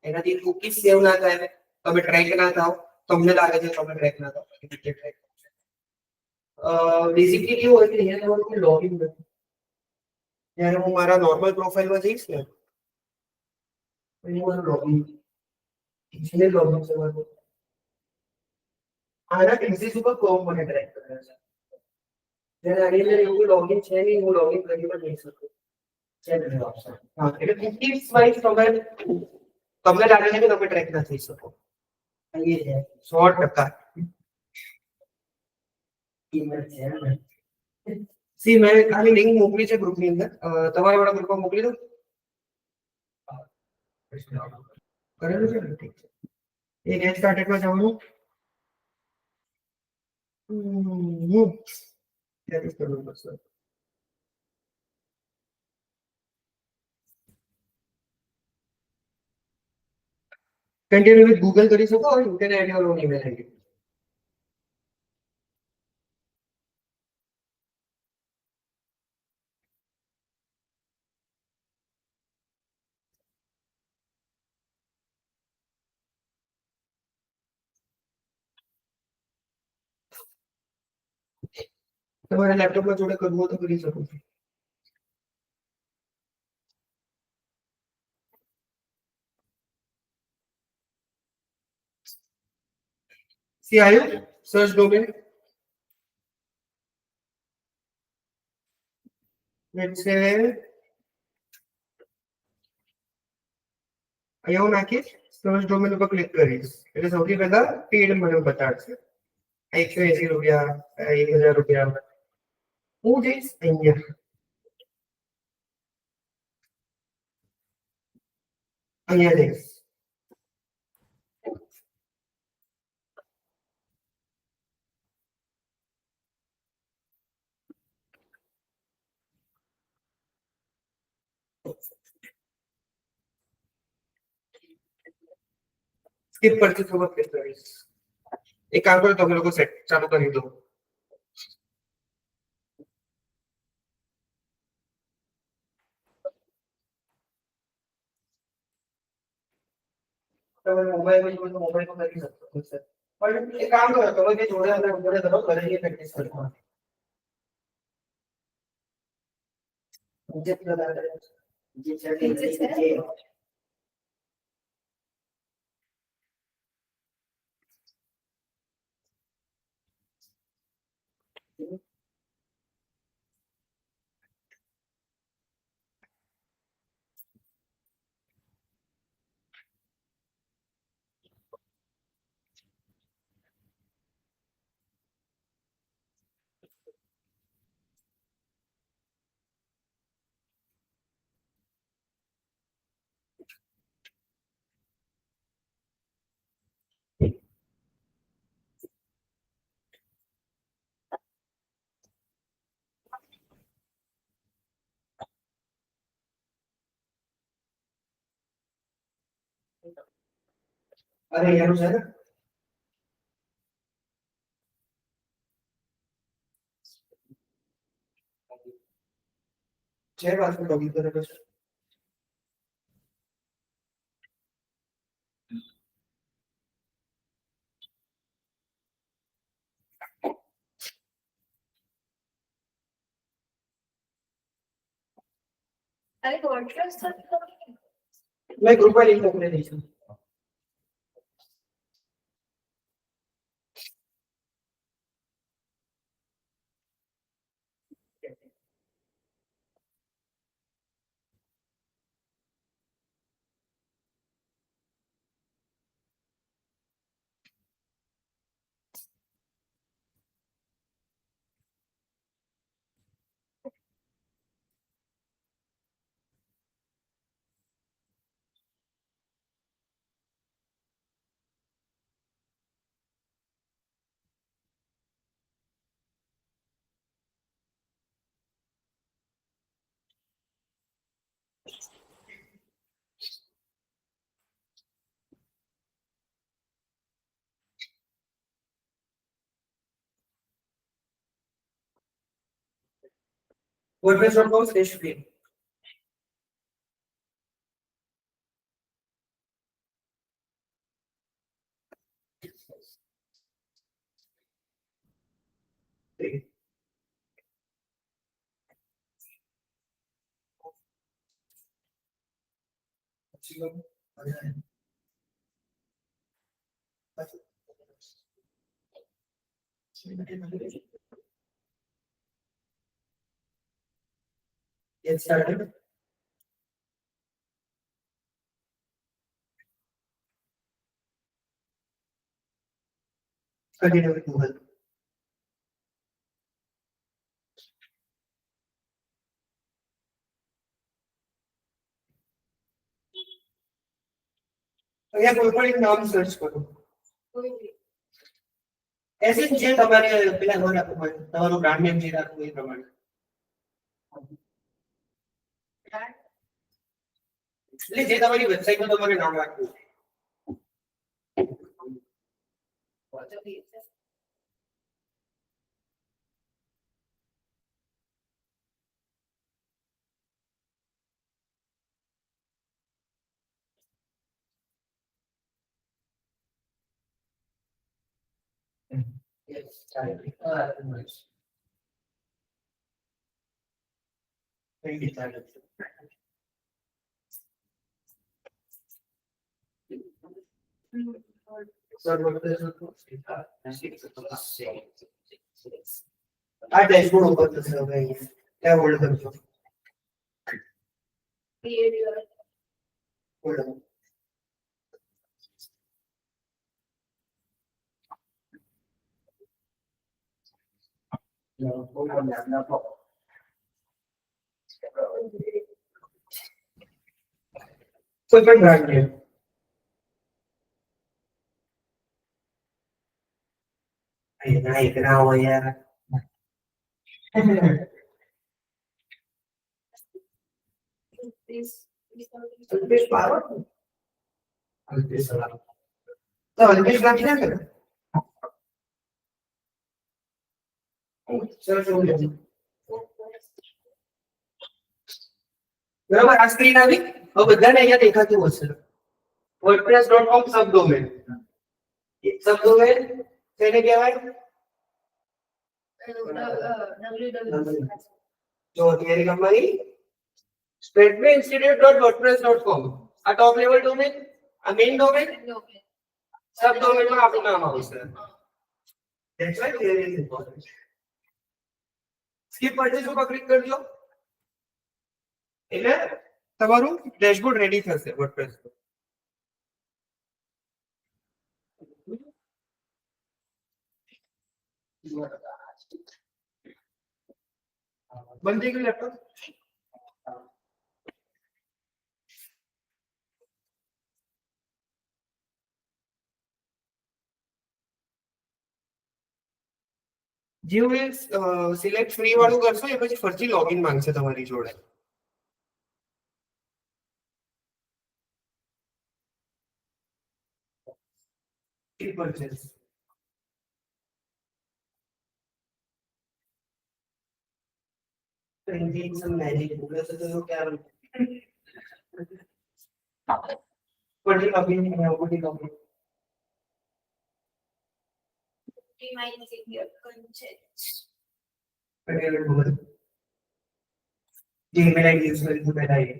એનાથી કૂકીઝ સેવ ના થાય, તમે ટ્રેક ના થાવ, તમને લાગે છે તમે ટ્રેક ના થાવ. બેઝિકલી કેવું હોય કે અહીંયા તમારું કોઈ લોગિન નથી. જ્યારે હું મારા નોર્મલ પ્રોફાઇલમાં જઈશ ને, હું લોગિન છે મારું. આના બેઝિસ ઉપર કોમ મને ટ્રેક કરે છે. જ્યારે આની અંદર એવું લોગિન છે નહીં, હું લોગિન કરી પણ નહીં શકું. હા, એટલે કૂકીઝ વાઇઝ તમને લાગે છે કે તમે ટ્રેક ના થઈ શકો. 100%. સી મેં ખાલી લિંક મોકલી છે ગ્રુપની અંદર, તમારા વાળા ગ્રુપમાં મોકલી દો. કરેલું છે ને? ઠીક છે. એ ગેટ સ્ટાર્ટેડમાં જવાનું. કરવું પડશે. Continue with Google કરી શકો, or you can add your own email ID. તમારા લેપટોપમાં જોડે કરવું હોય તો કરી શકો છો. See, are you search domain? Let's say અહીંયા હું નાખીશ સર્ચ ડોમેન ઉપર ક્લિક કરીશ એટલે સૌથી પહેલા પેડ મને બતાડશે. 180 રૂપિયા, 1000 રૂપિયા. હું જઈશ અહીંયા, અહીંયા જઈશ. સ્કીપ પરથી ખબર કે કરીશ એક કામ કરો તમે લોકો સેટ ચાલુ કરી દો તમે મોબાઈલ માં મોબાઈલ કરી શકો સર પણ એક કામ કરો તમે કે જોડે આપણે જોડે કરો ઘરે પ્રેક્ટિસ કરો જે પ્રકાર જે છે અરે યાર છે છે વાત લોગિન કરે છે અરે કોન્ટ્રાસ્ટ મેં ગ્રુપ માં લિંક મોકલી દઈશું WordPress.com /free Get started. Continue with Google. અહીંયા કોઈ પણ એક નામ સર્ચ કરો એસી જે તમારે પેલા નોન આપવું હોય તમારું બ્રાન્ડ નેમ જે રાખવું એ પ્રમાણે એટલે જે તમારી વેબસાઈટમાં તમારે નામ રાખવું Yes, nice. Thank you, Tyler. Sir, what is આ ડેશબોર્ડ ઉપર થશે હવે અહીંયા ત્યાં હોલ્ડ કરજો હોલ્ડ કોઈ પણ બ્રાન્ડ નેમ ના એક ના હોય યાર Altis power. Altis alarm. તો અલ્પેશ બાકી ના કરે સરસ એવું છે. બરાબર આ સ્ક્રીન આવી હવે બધાને અહીંયા દેખાતું હશે wordpress.com સબડોમેન સબડોમેન તેને કહેવાય જો થિયરી કંપની straightwayinstitute.wordpress.com આ ટોપ લેવલ ડોમેન આ મેઇન ડોમેન સબડોમેન માં આપણું નામ આવશે that's why theory is important skip purchase ઉપર ક્લિક કરજો એટલે તમારું ડેશબોર્ડ રેડી થશે વર્ડપ્રેસ પર બંધ થઈ ગયું લેપટોપ જેવું સિલેક્ટ ફ્રી વાળું કરશો એ પછી ફરીથી લોગિન માંગશે તમારી જોડે purchase printing some magic बोले तो क्या बड़ी कंपनी है बड़ी कंपनी ईमेल आईडी यूज करके बैठाइए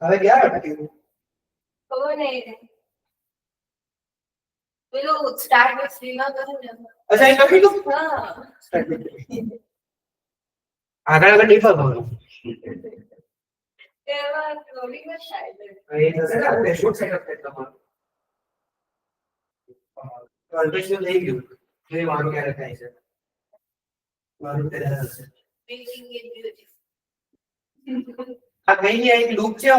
હવે ક્યાં અટક્યું ખબર નહીં પેલું સ્ટાર્ટ વિથ શ્રીમાં કરું ને અચ્છા એ કરી દો હા આગળ આગળ નહીં ફરવાનું તેમાં રોલિંગ જ શાયદ એ થશે ને ડેશબોર્ડ સેટઅપ થાય તમારું અલ્પેશનું થઈ ગયું એ મારું ક્યારે થાય છે મારું પહેલા હશે thinking is beautiful આ કઈ નહીં એક લૂપ છે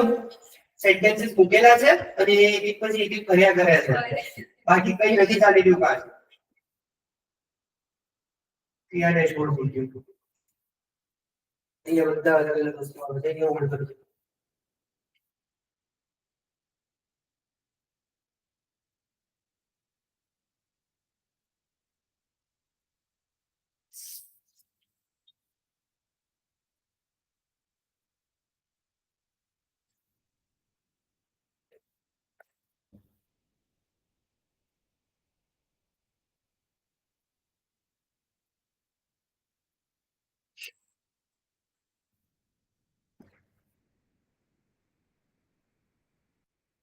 સેન્ટેન્સીસ મૂકેલા છે અને એક પછી એક કર્યા કરે છે બાકી કઈ નથી ચાલી રહ્યું પાછું ક્યાં ડેશબોર્ડ ખુલી ગયું અહીંયા બધા અલગ અલગ વસ્તુ આવે છે અહીંયા ઓપન કરજો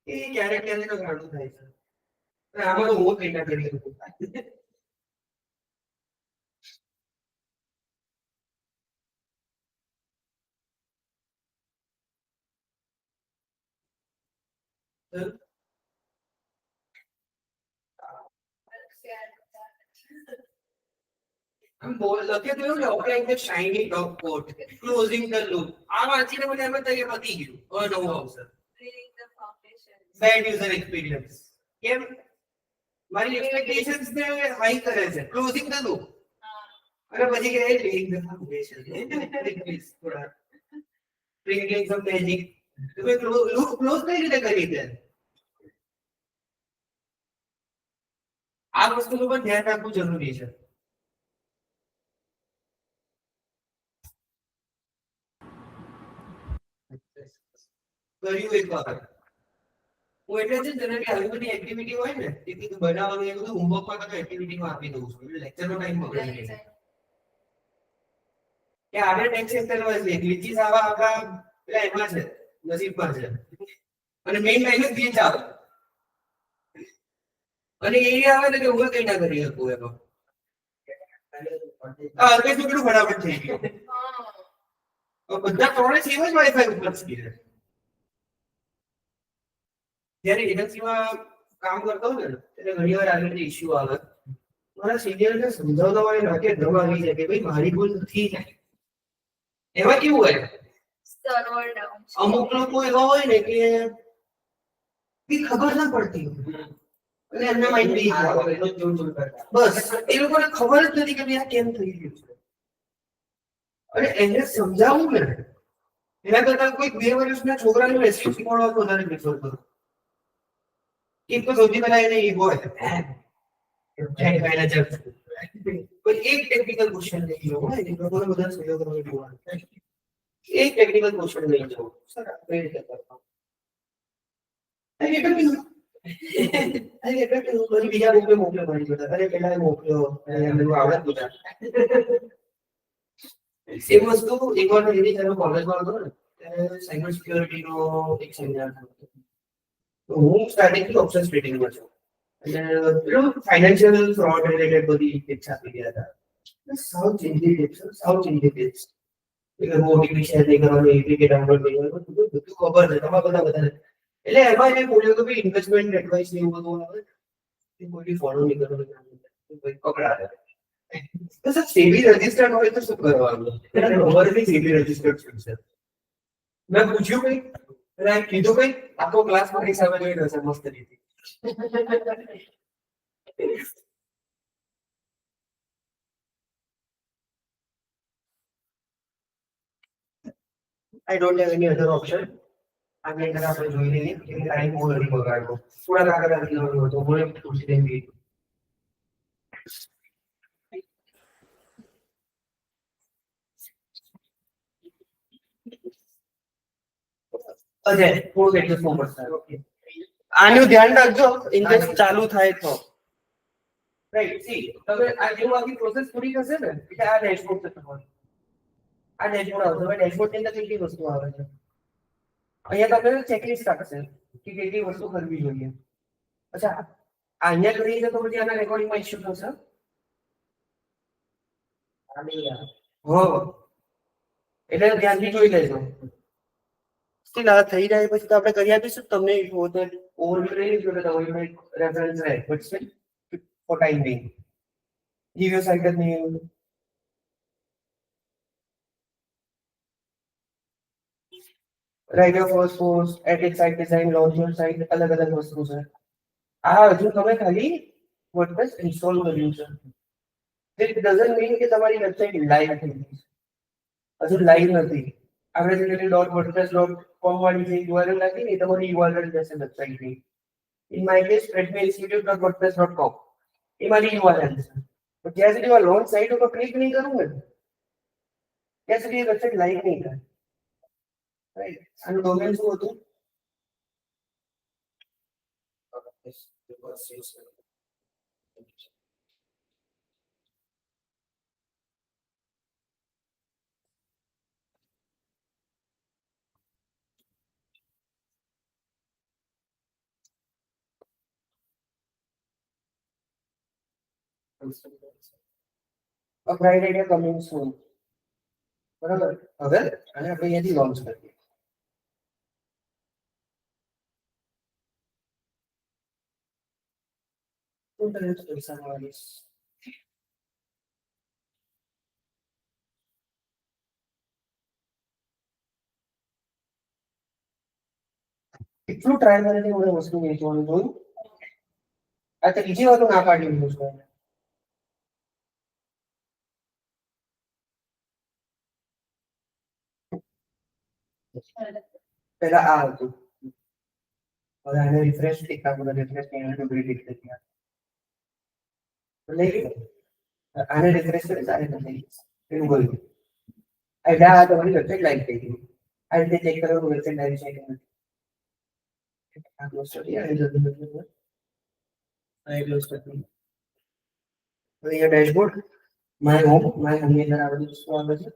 એ ક્યારેક ક્યારેક ઘણું થાય છે પણ આમાં તો હું કઈ ના કરી શકું આમ બોલ લખે તો એવું ને opening the shiny top coat closing the loop આ વાંચીને મને એમ થાય કે પતી ગયું હવે નવું આવશે reading the foundation bad user experience કેમ મારી એક્સપેક્ટેશન્સ ને હાઈ કરે છે ક્લોઝિંગ ધ લૂપ અને પછી કે laying the foundation પ્લીઝ થોડા sprinkling some magic તમે લૂપ ક્લોઝ કઈ રીતે કરી છે આ વસ્તુનું પણ ધ્યાન રાખવું જરૂરી છે કર્યું એક વખત હું એટલે છે જનરલી આવી બધી એક્ટિવિટી હોય ને એ કીધું બનાવવાનું એ બધું હોમવર્ક માં તો એક્ટિવિટીમાં આપી દઉં છું એટલે લેક્ચરનો ટાઈમ બગડે નહીં કે આપણે ટેક્સ સેક્ટરમાં છે ગ્લિચીસ આવા આપણા પેલા એમાં છે નસીબમાં છે અને મેઇન લાઈન જ ગ્લિચ આવે અને એ આવે ને કે હું કઈ ના કરી શકું એમાં આ અલ્પેશ કેટલું ફટાફટ થઈ ગયું બધા ત્રણે સેમ જ વાઈફાઈ ઉપર છે જ્યારે એજન્સીમાં કામ કરતો હોય ને એટલે ઘણી વાર આવી રીતે ઇશ્યુ આવે મારા સિનિયરને સમજાવતા હોય નાકે દમ આવી જાય કે ભાઈ મારી ભૂલ નથી. એમાં કેવું હોય સર્વર ડાઉન. અમુક લોકો એવા હોય ને કે ખબર ના પડતી અને એમના માઇન્ડ બી બસ એ લોકોને ખબર જ નથી કે ભાઈ આ કેમ થઈ ગયું છે. અને એને સમજાવવું ને એના કરતા કોઈ 2 વર્ષના છોકરાને રેસ્ક્યુ શીખવાડવા વધારે પ્રિફર કરું. એક તો સૌથી પહેલા એને ઈગો હોય કોઈ એક ટેકનિકલ ક્વેશ્ચન નહીં લો હોય એ લોકોને બધા સહયોગ કરવા જોવાનું. એક ટેકનિકલ ક્વેશ્ચન નહીં જો સર કઈ રીતે કરતા બીજા બુકે મોકલ્યો મારી જોડે અરે પેલા મોકલ્યો આવડત બધા સેમ વસ્તુ એકવાર એવી જ્યારે કોલેજમાં હતો ને ત્યારે સાયબર સિક્યોરિટી નો એક સેમિનાર હતો. તો હું સ્ટાર્ટિંગથી ઓપ્શન ટ્રેડિંગમાં છું અને પેલું ફાઇનાન્શિયલ ફ્રોડ રિલેટેડ બધી ટિપ્સ આપી ગયા હતા. સાવ ચેન્જી ટિપ્સ એટલે ઓટીપી શેર નહીં કરવાનું, એપીકે ડાઉનલોડ નહીં કરવાનું, બધું ખબર છે તમારા બધા. એટલે એમાં એને બોલ્યો કે ભાઈ ઇન્વેસ્ટમેન્ટ એડવાઇસ ને એવું બધું આવે એ કોઈ ફોલો નહીં કરવાનું, પકડાશે. તો સર સેબી રજિસ્ટર્ડ હોય તો શું કરવાનું? એને ખબર નહીં સેબી રજિસ્ટર્ડ શું છે. મેં પૂછ્યું કઈ એટલે કીધું કઈ આખો ક્લાસ મારી સામે જોઈ રહ્યો છે મસ્ત રીતે. I don't have any other option. આગળ તરફ આપણે જોઈ લઈએ કે ટાઈમ બહુ નથી બગાડવો. થોડા આગળ આવી જવાનું હતું હું એક ખુરશી લઈને બેઠો. અજય થોડું એટલે ફોકસ થાય. આનું ધ્યાન રાખજો ઇન્કેસ ચાલુ થાય તો. રાઈટ સી તમે આ જેવું આખી પ્રોસેસ પૂરી થશે ને એટલે આ ડેશબોર્ડ છે તમારું. આ ડેશબોર્ડ આવશે. હવે ડેશબોર્ડ ની અંદર કેટલી વસ્તુ આવે છે અહીંયા તમને ચેકલિસ્ટ રાખશે કે કેટલી વસ્તુ કરવી જોઈએ. અચ્છા અહીંયા કરી છે તો પછી આના રેકોર્ડિંગમાં ઇશ્યુ થશે. હો એટલે ધ્યાનથી જોઈ લેજો. સ્ટીલ આ થઈ જાય પછી તો આપણે કરી આપીશું તમને ઓવરવ્યુ નહીં જોડે તમારી રેફરન્સ રહે but still for time being give your site name. Write your first post, edit site design, launch your site, अलग अलग वस्तु છે. આ હજુ તમે ખાલી WordPress ઇન્સ્ટોલ કર્યું છે. It doesn't mean કે તમારી વેબસાઇટ લાઈવ થઈ ગઈ છે. હજુ લાઈવ નથી. આપણે જે .wordpress.com વાળી જે URL હતી ને તમારી URL જશે વેબસાઇટની. In my case, redmayinstitute.wordpress.com એ મારી URL છે. તો જ્યાં સુધી આ લોન્ચ સાઇટ ઉપર ક્લિક નહીં કરું ને ત્યાં સુધી વેબસાઇટ લાઈવ નહીં થાય. રાઈટ આનું ડોમેન શું હતું? અપરાઇટ આઈડિયા કમિંગ સૂન. બરાબર હવે અને આપણે અહીંયાથી લોન્ચ કરીએ. પૈસા મળીશ. એટલું ટ્રાય કરીને મને વસ્તુ વેચવાનું જોયું. આ તો બીજી વાર ના પાડી દીધું છે. પહેલા આ હતું હવે આને રિફ્રેશ એક કામ કરે રિફ્રેશ કરીને ડુપ્લિકેટ કરી દીધા. લઈ ગયો આને રિફ્રેશ કરે સારી રીતે એવું કર્યું. એટલે આ તમારી વેબસાઇટ લાઈવ થઈ ગઈ. આ રીતે ચેક કરવાનું વેબસાઇટ લાઈવ છે કે નથી. આ ક્લોઝ કરી આ જલ્દી મતલબ આ ક્લોઝ કરી. હવે અહીંયા dashboard my home my home ની અંદર આ બધી વસ્તુ આવે છે.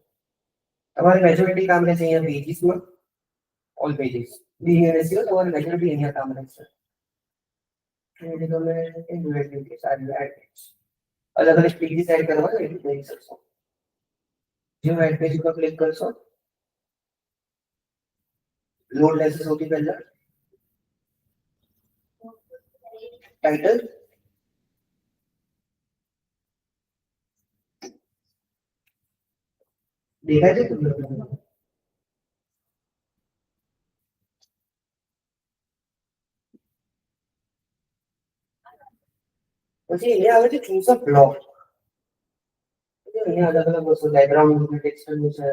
તમારે મેજોરિટી કામ રહેશે અહીંયા પેજીસમાં ઓલ પેજીસ બીએનએસસીઓ તમારે મેજોરિટી અહીંયા કામ રહેશે. એટલે તમે ઇન્ડિવિડ્યુઅલ કે સારી એડ અલગ અલગ પેજીસ એડ કરવા હોય એટલે કરી શકશો. જો એડ પેજ ઉપર ક્લિક કરશો લોડ લેશે સૌથી પહેલા ટાઇટલ દેખાય છે તમને? પછી અહીંયા આવે છે ચૂઝ અ બ્લોક. અહીંયા અલગ અલગ વસ્તુ બેકગ્રાઉન્ડ ટેક્સચર નું છે.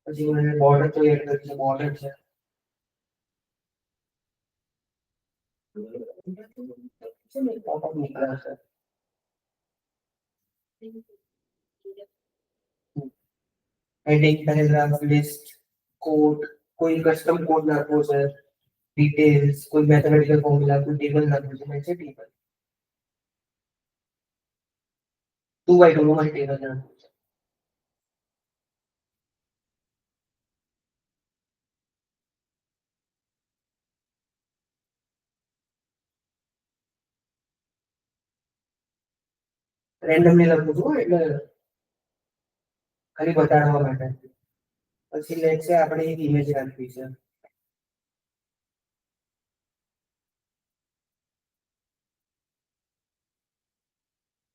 પછી મને બોર્ડર તો એડ કરી છે, બોર્ડર છે. પોપઅપ નીકળે છે. હેડિંગ, પેરેગ્રાફ, લિસ્ટ, કોડ, કોઈ કસ્ટમ કોડ નાખવો છે, ડિટેલ્સ, કોઈ મેથેમેટિકલ ફોર્મ્યુલા, કોઈ ટેબલ નાખવું છે, મેં છે ટેબલ 2 by 2 નું મારી ટેબલ નાખવું છે. રેન્ડમલી લખું છું એટલે ખાલી બતાડવા માટે. પછી લે છે આપણે એક ઇમેજ રાખવી છે.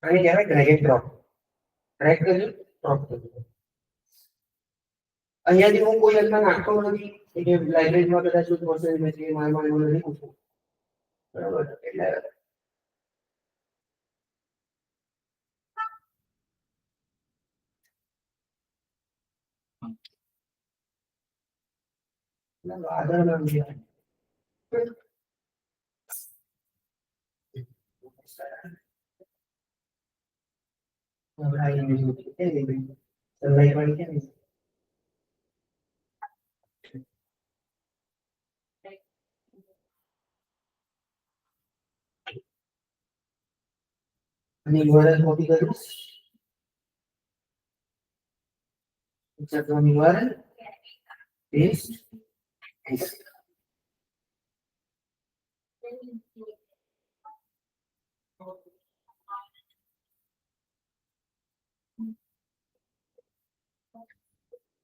અને કહેવાય ડ્રેગ એન્ડ ડ્રોપ. ડ્રેગ કર્યું, ડ્રોપ કર્યું. અહીંયાથી હું કોઈ અંદર નાખતો નથી કે લાઇબ્રેરીમાં કદાચ શું થશે મેં જે મારે એવું નથી પૂછવું. બરાબર એટલે આગળ ના જોઈએ. અને URL કોપી કરીશ. URL paste.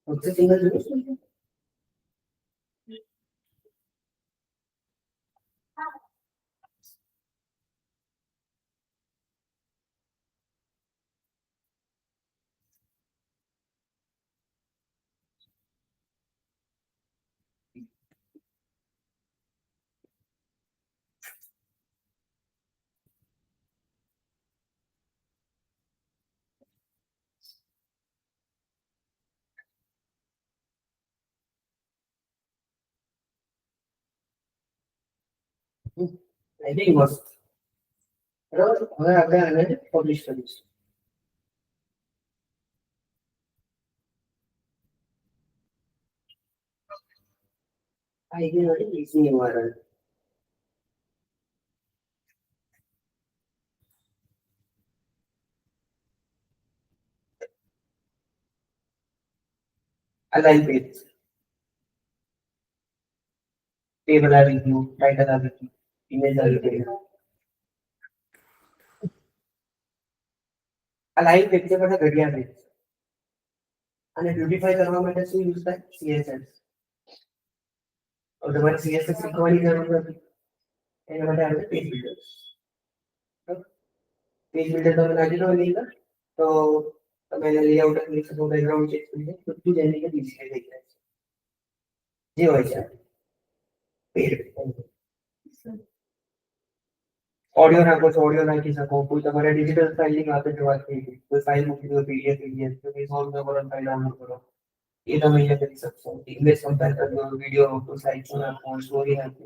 ઓકે સિંગલ જોઈશું. આઈ મસ્ત. બરાબર હવે આપણે આને પબ્લિશ કરીશું. આઈ ગઈ મારી લિસ્ટની URL. Align page. ટેબલ આવી ગયું, ટાઇટલ આવી ગયું, ઇમેજ આવી ગઈ. અલાઈન પેજ છે બધા ઘડિયાળ પેજ. અને બ્યુટીફાઈ કરવા માટે શું યુઝ થાય? CSS. હવે તમારે CSS શીખવાની જરૂર નથી. એના માટે આપણે પેજ બિલ્ડર. પેજ બિલ્ડર તમે નાખી દો એની અંદર તો તમે એને લેઆઉટ કરી શકો, બેકગ્રાઉન્ડ ચેન્જ કરી શકો, બધું જ એની અંદર ડિસ્પ્લે થઈ જાય છે. જે હોય છે પેજ. ઓડિયો નાખો છો, ઓડિયો નાખી શકો. કોઈ તમારે ડિજિટલ ફાઇલિંગ આપે છે વાત થઈ ગઈ. કોઈ ફાઇલ મૂકી દો PDF તો કે સોલ્વ કરો ફાઇલ ડાઉનલોડ કરો. એ તમે અહીંયા કરી શકશો. ઇમેજ કમ્પેર કરો, વિડિયો નાખો, સાઇટ્સ નાખો, સ્ટોરી નાખો.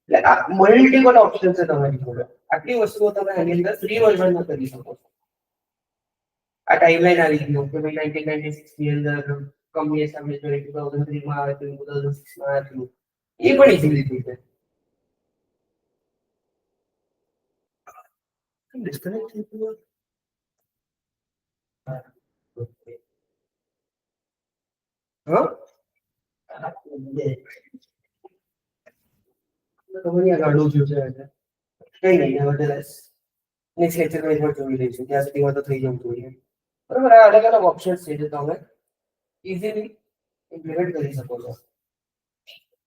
એટલે આ મલ્ટીપલ ઓપ્શન છે તમારી જોડે. આટલી વસ્તુઓ તમે આની અંદર ફ્રી વર્ઝનમાં કરી શકો છો. આ ટાઈમલાઈન આવી ગયો કે ભાઈ 1996 ની અંદર કંપની એસ્ટાબ્લિશ કરી 2003 માં આવે તો 2006 માં આવ્યું. એ પણ ઇઝીલી થઈ જાય. ડિસ્કનેક્ટ થઈ ગયું. હા તમારી આ ગાડું થયું છે એટલે કઈ નહીં હવે નેક્સ્ટ લેક્ચરમાં એકવાર જોઈ લઈશું. ત્યાં સુધીમાં તો થઈ જવું જોઈએ. બરાબર આ અલગ અલગ ઓપ્શન્સ છે જે તમે ઇઝીલી ઇમ્પ્લિમેન્ટ કરી શકો છો.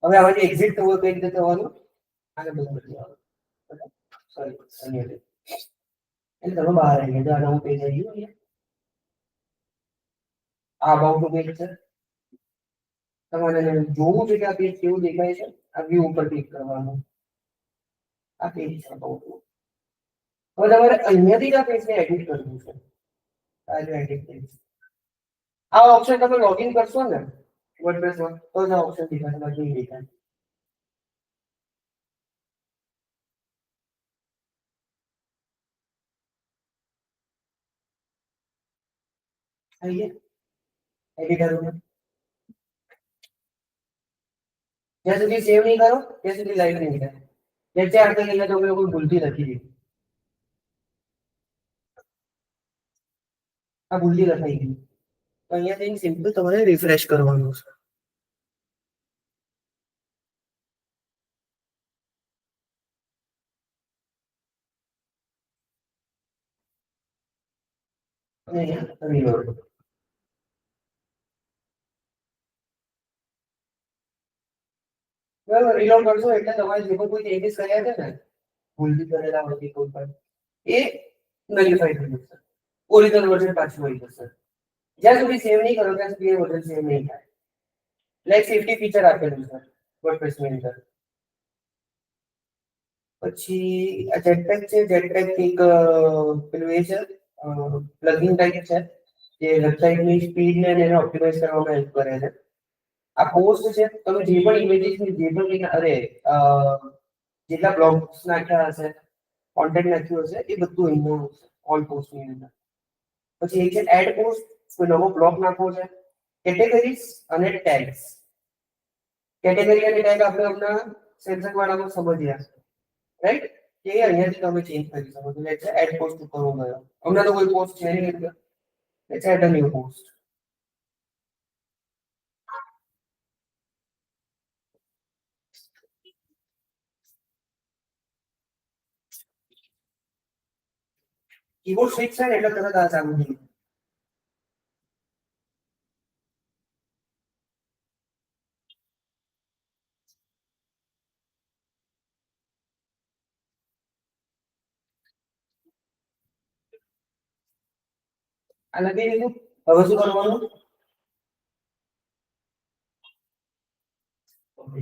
હવે આમાંથી એક્ઝિટ થવું કઈ રીતે થવાનું? આને બંધ કરી દેવાનું. સોરી એટલે તમે બહાર આવી ગયા. નવું પેજ આવી ગયું. આ અબાઉટ પેજ છે. તમારે જોવું છે કે આ પેજ કેવું દેખાય છે. આ વ્યૂ ઉપર ક્લિક કરવાનું. આ પેજ છે અબાઉટ. હવે તમારે અહીંયાથી જ આ પેજને એડિટ કરવું છે. આ એડિટ પેજ. આ ઓપ્શન તમે લોગિન કરશો ને વર્ડપ્રેસમાં તો જ આ ઓપ્શન દેખાશે, બાકી નહીં દેખાય. એડિટરમાં જ્યાં સુધી સેવ નહીં કરો ત્યાં સુધી લાઈવ નહીં થાય. જેમ આપણે અહીંયા તો કોઈ ભૂલથી લખી દીધી. આ ભૂલથી લખાઈ ગઈ. તો અહીંયાથી સિમ્પલ તમારે રિફ્રેશ કરવાનું છે. રીલોડ. બરાબર, રીલોડ કરશો એટલે તમારે જે પણ કોઈ ચેન્જીસ કર્યા છે ને ભૂલથી કરેલા હોય કોઈ પણ એ નલિફાઈ થઈ જશે. ઓરિજિનલ વર્ઝન પાછું મળી જશે. જ્યાં સુધી સેવ નહીં કરો ત્યાં સુધી એ વર્ઝન સેવ નહીં થાય. લાઈક સેફટી ફીચર આપેલું છે વર્ડપ્રેસની અંદર. પછી આ જેટપેક છે. જેટપેક એક પેલું એ છે પ્લગિન ટાઈપ છે જે વેબસાઇટની સ્પીડને એને ઓપ્ટિમાઇઝ કરવામાં હેલ્પ કરે છે. આ પોસ્ટ છે તમે જે પણ ઇમેજીસ જે પણ અરે જેટલા બ્લોગ્સ નાખ્યા હશે, કોન્ટેન્ટ નાખ્યું હશે એ બધું અહીંયા ઓલ પોસ્ટની અંદર. પછી એક છે એડ પોસ્ટ, કોઈ નવો બ્લોગ નાખવો છે. કેટેગરીઝ અને ટેગ્સ. કેટેગરી અને ટેગ આપણે હમણાં સેમસંગ વાળામાં સમજ્યા રાઈટ, કે અહીંયાથી તમે ચેન્જ કરી શકો છો. લેટ્સ એડ પોસ્ટ ઉપર હું ગયો, હમણાં તો કોઈ પોસ્ટ છે નહીં એટલે let's add a new post. Keyboard switch છે ને એટલે તરત આ ચાલુ થઈ જાય. આ લગી દીધું. હવે શું કરવાનું?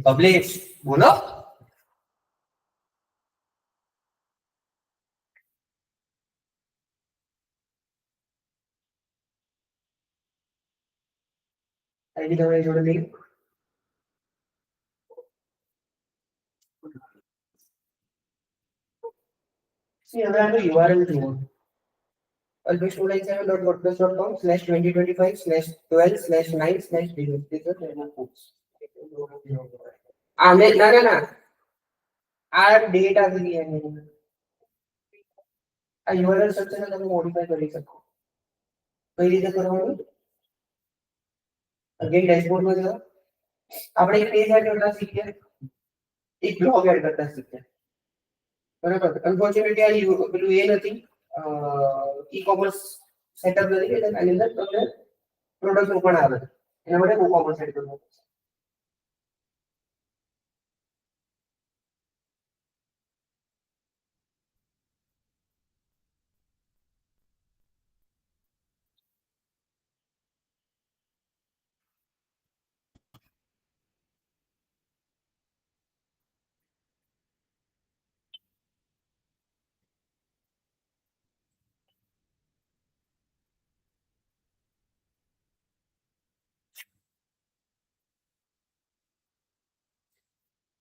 પબ્લિશ બોલો. આઈડી તમારી જોડે લઈ. હવે આનું URL જુઓ. alphastoolexam.wordpress.com/2025/12/9/0. આને ના ના ના આ ડેટ આવી ગઈ એની. આ URL સ્ટ્રક્ચરને તમે મોડિફાઈ કરી શકો. કઈ રીતે કરવાનું? અગેન ડેશબોર્ડમાં જાઓ. આપણે એક પેજ એડ કરતા શીખ્યા, એક બ્લોગ એડ કરતા શીખ્યા. બરાબર. અનફોર્ચ્યુનેટલી આ પેલું એ નથી ઈ-કોમર્સ સેટઅપ નથી કે એની અંદર તમને પ્રોડક્ટ પણ આવે. એના માટે ઈ-કોમર્સ એડ કરવું પડશે.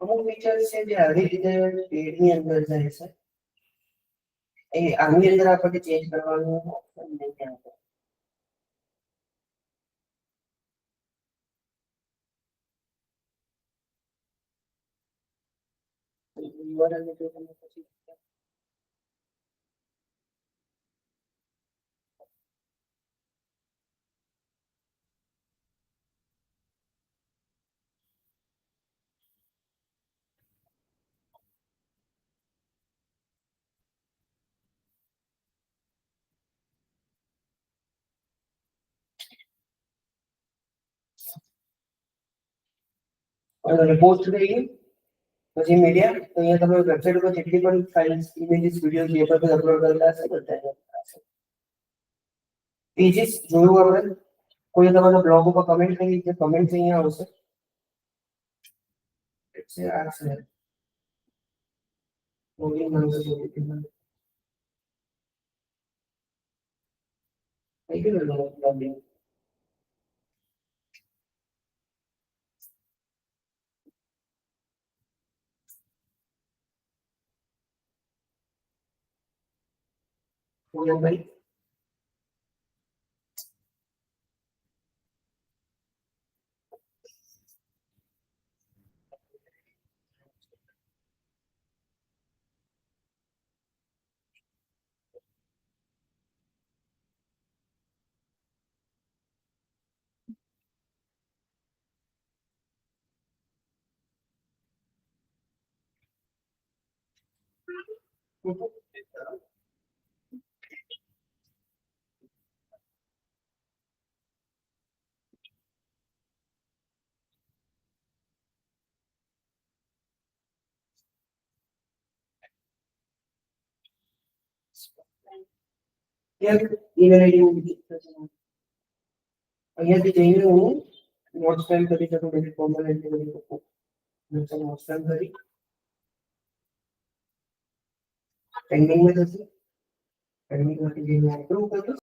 અમુક ફીચર્સ છે જે આવી રીતે પેડની અંદર જાય છે. એ આની અંદર આપણે ચેન્જ કરવાનું ઓપ્શન નહીં આવે. URL ને જો તમે પછી પોસ્ટ થઈ ગઈ. પછી મીડિયા તો અહીંયા તમે વેબસાઇટ ઉપર જેટલી પણ ફાઇલ્સ, ઇમેજીસ, વિડીયો જે પણ અપલોડ કરેલા હશે બધા. પેજીસ જોયું આપણે. કોઈ તમારા બ્લોગ ઉપર કમેન્ટ કરી છે, કમેન્ટ અહીંયા આવશે. છે આ છે ઓલી મંગળ ઓલી થઈ ગયું ને લોગિન. ભાઈ ઈમેલ આઈડી અહીંયાથી જઈને હું નોટ્સ ફાઇલ કરી શકું, પછી ફોર્મલ એન્ટ્રી કરી શકું. નોટ્સ ફાઇલ કરી પેન્ડિંગમાં જશે, પેન્ડિંગમાંથી જઈને અપ્રૂવ કરી